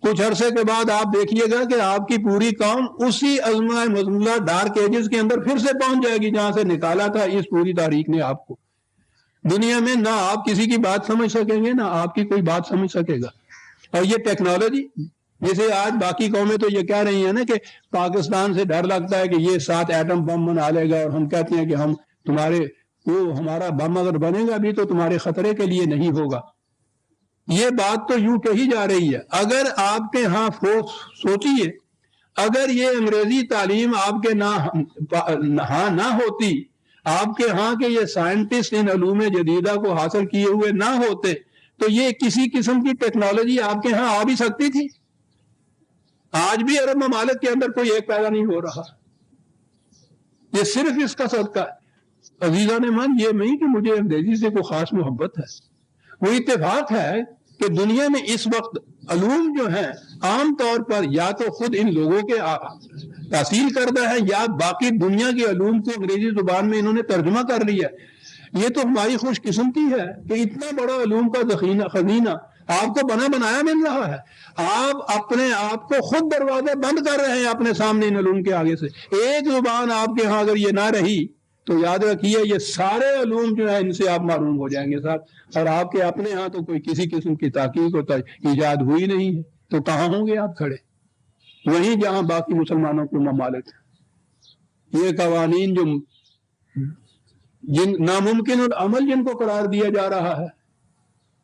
کچھ عرصے کے بعد آپ دیکھیے گا کہ آپ کی پوری قوم اسی ازمہ مظلمہ ڈارک ایجز کے اندر پھر سے پہنچ جائے گی جہاں سے نکالا تھا اس پوری تاریخ نے آپ کو۔ دنیا میں نہ آپ کسی کی بات سمجھ سکیں گے نہ آپ کی کوئی بات سمجھ سکے گا۔ اور یہ ٹیکنالوجی، جیسے آج باقی قومیں تو یہ کہہ رہی ہیں نا کہ پاکستان سے ڈر لگتا ہے کہ یہ 7 ایٹم بم بنا لے گا، اور ہم کہتے ہیں کہ ہم ہمارا بم اگر بنے گا بھی تو تمہارے خطرے کے لیے نہیں ہوگا۔ یہ بات تو یوں کہی جا رہی ہے۔ اگر آپ کے ہاں سوچیے، اگر یہ انگریزی تعلیم آپ کے ہاں نہ ہوتی، آپ کے ہاں کے یہ سائنٹسٹ ان علوم جدیدہ کو حاصل کیے ہوئے نہ ہوتے، تو یہ کسی قسم کی ٹیکنالوجی آپ کے ہاں آ بھی سکتی تھی؟ آج بھی عرب ممالک کے اندر کوئی ایک پیدا نہیں ہو رہا۔ یہ صرف اس کا صدقہ ہے۔ عزیزان من، یہ نہیں کہ مجھے انگریزی سے کوئی خاص محبت ہے، وہ اتفاق ہے کہ دنیا میں اس وقت علوم جو ہیں عام طور پر یا تو خود ان لوگوں کے تحصیل کردہ ہے یا باقی دنیا کے علوم کو انگریزی زبان میں انہوں نے ترجمہ کر لیا۔ یہ تو ہماری خوش قسمتی ہے کہ اتنا بڑا علوم کا خزینہ آپ کو بنا بنایا مل رہا ہے۔ آپ اپنے آپ کو خود دروازے بند کر رہے ہیں اپنے سامنے ان علوم کے آگے سے۔ ایک زبان آپ کے ہاں اگر یہ نہ رہی تو یاد رکھیے یہ سارے علوم جو ہے ان سے آپ معروم ہو جائیں گے صاحب. اور آپ کے اپنے ہاں تو کوئی کسی قسم کی تحقیق و ایجاد ہوئی نہیں ہے، تو کہاں ہوں گے آپ کھڑے؟ وہیں جہاں باقی مسلمانوں کے ممالک ہیں. یہ قوانین جو ناممکن العمل جن کو قرار دیا جا رہا ہے،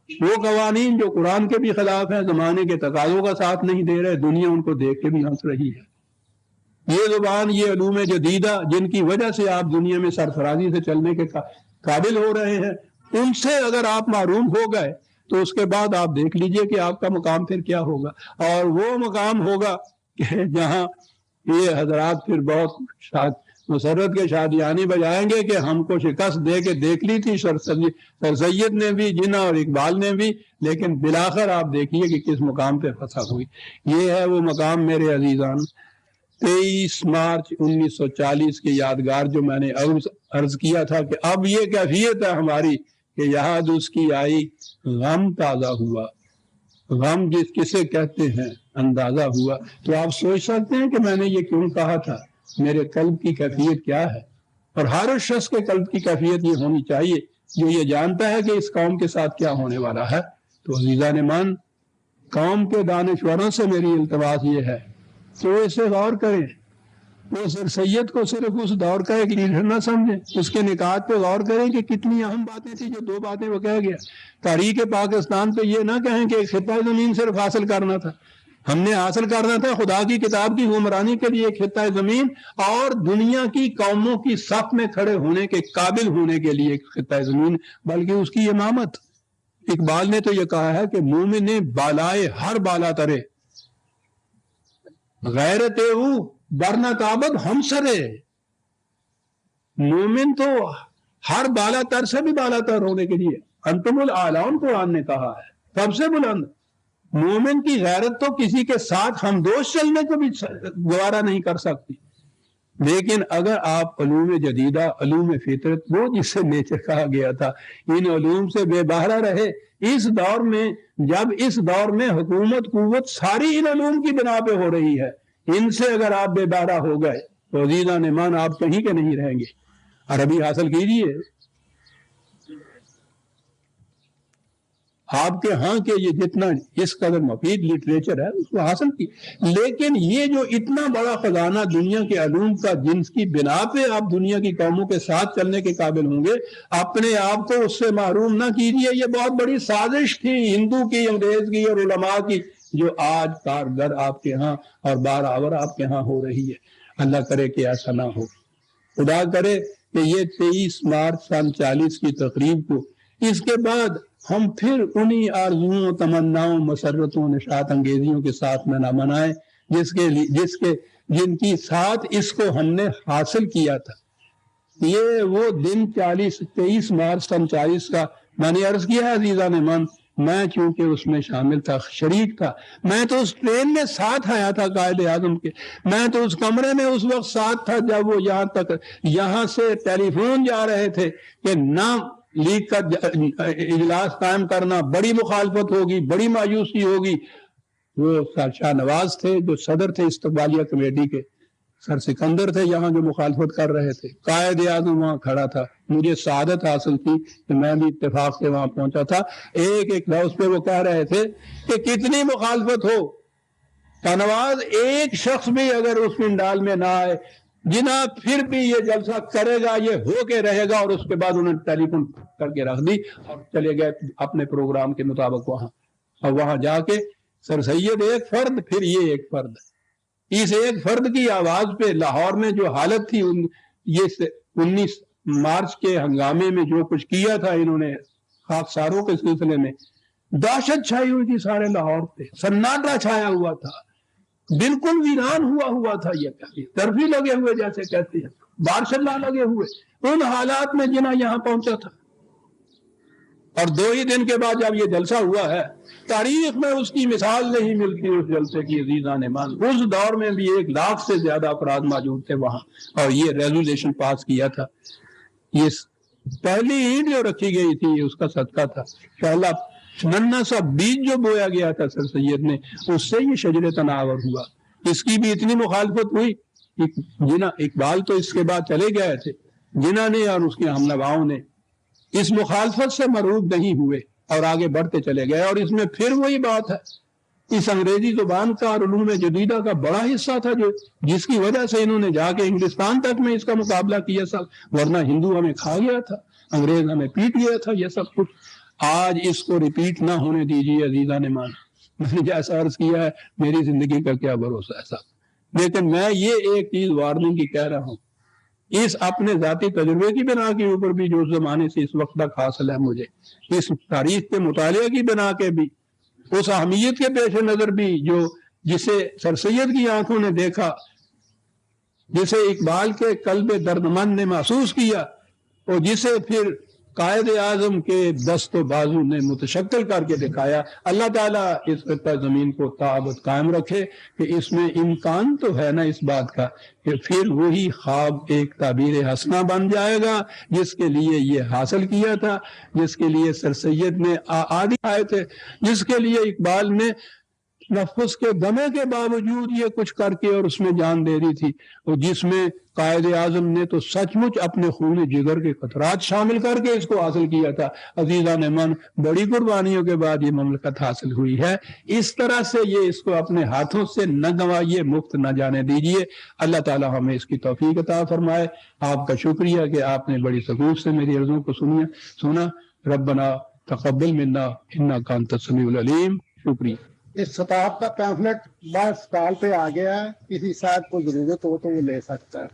وہ قوانین جو قرآن کے بھی خلاف ہیں، زمانے کے تقاضوں کا ساتھ نہیں دے رہے، دنیا ان کو دیکھ کے بھی ہنس رہی ہے. یہ زبان، یہ علوم جدیدہ جن کی وجہ سے آپ دنیا میں سرفرازی سے چلنے کے قابل ہو رہے ہیں، ان سے اگر آپ محروم ہو گئے تو اس کے بعد آپ دیکھ لیجئے کہ آپ کا مقام پھر کیا ہوگا. اور وہ مقام ہوگا کہ جہاں یہ حضرات پھر بہت مسرت کے شادیانی بجائیں گے کہ ہم کو شکست دے کے دیکھ لی تھی سر سید نے بھی، جناح اور اقبال نے بھی، لیکن بلاخر آپ دیکھیے کہ کس مقام پہ فتح ہوئی. یہ ہے وہ مقام میرے عزیزان. 23 مارچ 1940 کے یادگار جو میں نے عرض کیا تھا کہ اب یہ کیفیت ہے ہماری کہ یاد اس کی آئی غم تازہ ہوا. غم کسے کہتے ہیں اندازہ ہوا. تو آپ سوچ سکتے ہیں کہ میں نے یہ کیوں کہا تھا، میرے قلب کی کیفیت کیا ہے. اور ہر اس شخص کے قلب کی کیفیت یہ ہونی چاہیے جو یہ جانتا ہے کہ اس قوم کے ساتھ کیا ہونے والا ہے. تو عزیزان من، قوم کے دانشوروں سے میری التماس یہ ہے تو اسے غور کریں. وہ سر سید کو صرف اس دور کا ایک لیڈر نہ سمجھیں، اس کے نکات پہ غور کریں کہ کتنی اہم باتیں تھیں جو 2 باتیں وہ کہہ گیا. تاریخ پاکستان پہ یہ نہ کہیں کہ ایک خطہ زمین صرف حاصل کرنا تھا. ہم نے حاصل کرنا تھا خدا کی کتاب کی حکمرانی کے لیے ایک خطہ زمین، اور دنیا کی قوموں کی صف میں کھڑے ہونے کے قابل ہونے کے لیے ایک خطہ زمین، بلکہ اس کی امامت. اقبال نے تو یہ کہا ہے کہ مومن نے بالائے ہر بالا ترے، غیرت او برنا تابد ہم سرے. مومن تو ہر بالا تر سے بھی بالا تر ہونے کے لیے انتم الاعلون قرآن نے کہا ہے، سب سے بلند. مومن کی غیرت تو کسی کے ساتھ ہم دوست چلنے کو بھی گوارا نہیں کر سکتی. لیکن اگر آپ علوم جدیدہ، علوم فطرت، وہ جس سے نیچے کہا گیا تھا، ان علوم سے بے بہرہ رہے اس دور میں، جب اس دور میں حکومت قوت ساری ان علوم کی بنا پہ ہو رہی ہے، ان سے اگر آپ بے بہرہ ہو گئے تو عزیزان ایمان آپ کہیں کے نہیں رہیں گے. عربی حاصل کیجئے. آپ کے ہاں کے یہ جتنا اس قدر مفید لٹریچر ہے اس کو حاصل کی، لیکن یہ جو اتنا بڑا خزانہ دنیا کے علوم کا، جن کی بنا پہ آپ دنیا کی قوموں کے ساتھ چلنے کے قابل ہوں گے، اپنے آپ کو اس سے محروم نہ کیجیے. یہ بہت بڑی سازش تھی ہندو کی، انگریز کی اور علماء کی، جو آج کارگر آپ کے ہاں اور بارآور آپ کے ہاں ہو رہی ہے. اللہ کرے کہ ایسا نہ ہو. خدا کرے کہ یہ 23 مارچ سن 40 کی تقریب کو اس کے بعد ہم پھر انہی آرزوؤں، تمناؤں، مسرتوں، نشاط انگیزیوں کے ساتھ میں نہ منائیں جن کی ساتھ اس کو ہم نے حاصل کیا تھا. یہ وہ دن 23 مارچ سن 40 کا میں نے عرض کیا ہے عزیزان من. میں چونکہ اس میں شامل تھا، شریک تھا، میں تو اس ٹرین میں ساتھ آیا تھا قائد اعظم کے، میں تو اس کمرے میں اس وقت ساتھ تھا جب وہ یہاں سے ٹیلی فون جا رہے تھے کہ نام لیگ کا اجلاس قائم کرنا، بڑی مخالفت ہوگی، بڑی مایوسی ہوگی. وہ سر شاہ نواز تھے جو صدر تھے استقبالیہ کمیٹی کے، سر سکندر تھے یہاں جو مخالفت کر رہے تھے، قائد اعظم وہاں کھڑا تھا. مجھے سعادت حاصل تھی کہ میں بھی اتفاق سے وہاں پہنچا تھا. ایک لفظ پہ وہ کہہ رہے تھے کہ کتنی مخالفت ہو، نواز ایک شخص بھی اگر اس پنڈال میں نہ آئے، جناب پھر بھی یہ جلسہ کرے گا، یہ ہو کے رہے گا. اور اس کے بعد انہوں نے ٹیلی فون کر کے رکھ دی اور چلے گئے اپنے پروگرام کے مطابق وہاں. اور وہاں جا کے سر سید ایک فرد، پھر یہ ایک فرد، اس ایک فرد کی آواز پہ لاہور میں جو حالت تھی، یہ 19 مارچ کے ہنگامے میں جو کچھ کیا تھا انہوں نے خاکساروں کے سلسلے میں، دہشت چھائی ہوئی تھی سارے لاہور پہ، سناٹا چھایا ہوا تھا، بالکل ویران ہوا تھا. یہ ترفی لگے ہوئے جیسے کہتے ہیں، بارشلہ لگے ہوئے، ان حالات میں جناح یہاں پہنچا تھا. اور 2 ہی دن کے بعد جب یہ جلسہ ہوا ہے، تاریخ میں اس کی مثال نہیں ملتی اس جلسے کی عزیزان مان. اس دور میں بھی 1 لاکھ سے زیادہ افراد موجود تھے وہاں، اور یہ ریزولوشن پاس کیا تھا. یہ پہلی اینٹ جو رکھی گئی تھی اس کا صدقہ تھا. پہلا ننھا سا بیج جو بویا گیا تھا سر سید نے، اس سے یہ شجر تناور ہوا. اس کی بھی اتنی مخالفت ہوئی. جناح اقبال تو اس کے بعد چلے گئے تھے، جنہوں نے اور اس کے ہمنواؤں نے اس مخالفت سے مرعوب نہیں ہوئے اور آگے بڑھتے چلے گئے. اور اس میں پھر وہی بات ہے، اس انگریزی زبان کا اور علوم جدیدہ کا بڑا حصہ تھا جو جس کی وجہ سے انہوں نے جا کے انگلستان تک میں اس کا مقابلہ کیا سب، ورنہ ہندو ہمیں کھا گیا تھا، انگریز ہمیں پیٹ گیا تھا، یہ سب کچھ. آج اس کو ریپیٹ نہ ہونے دیجیے عزیزان مان. میں نے جیسا عرض کیا ہے میری زندگی کا کیا بھروسہ ہے صاحب، لیکن میں یہ ایک چیز وارننگ کی کہہ رہا ہوں، اس اپنے ذاتی تجربے کی بنا کے اوپر بھی جو زمانے سے اس وقت تک حاصل ہے مجھے، اس تاریخ کے مطالعے کی بنا کے بھی، اس اہمیت کے پیش نظر بھی جو جسے سر سید کی آنکھوں نے دیکھا، جسے اقبال کے قلب دردمند نے محسوس کیا، اور جسے پھر قائد اعظم کے دست و بازو نے متشکل کر کے دکھایا. اللہ تعالیٰ اس خطہ زمین کو تعابت قائم رکھے کہ اس میں امکان تو ہے نا اس بات کا کہ پھر وہی خواب ایک تعبیر حسنہ بن جائے گا جس کے لیے یہ حاصل کیا تھا، جس کے لیے سر سید نے آدھی آئے تھے، جس کے لیے اقبال نے نفس کے دمے کے باوجود یہ کچھ کر کے اور اس میں جان دے دی تھی، اور جس میں قائد اعظم نے تو سچ مچ اپنے خون جگر کے قطرات شامل کر کے اس کو حاصل کیا تھا. عزیزان من، بڑی قربانیوں کے بعد یہ مملکت حاصل ہوئی ہے. اس طرح سے یہ اس کو اپنے ہاتھوں سے نہ گنوائیے، مفت نہ جانے دیجیے. اللہ تعالی ہمیں اس کی توفیق عطا فرمائے. آپ کا شکریہ کہ آپ نے بڑی سکوت سے میری عرضوں کو سنا. ربنا تقبل منا انک انت السمیع العلیم. شکریہ. اس خطاب کا پیمفلٹ بس اسٹال پہ آ گیا ہے، کسی صاحب کو ضرورت ہو تو وہ لے سکتا ہے.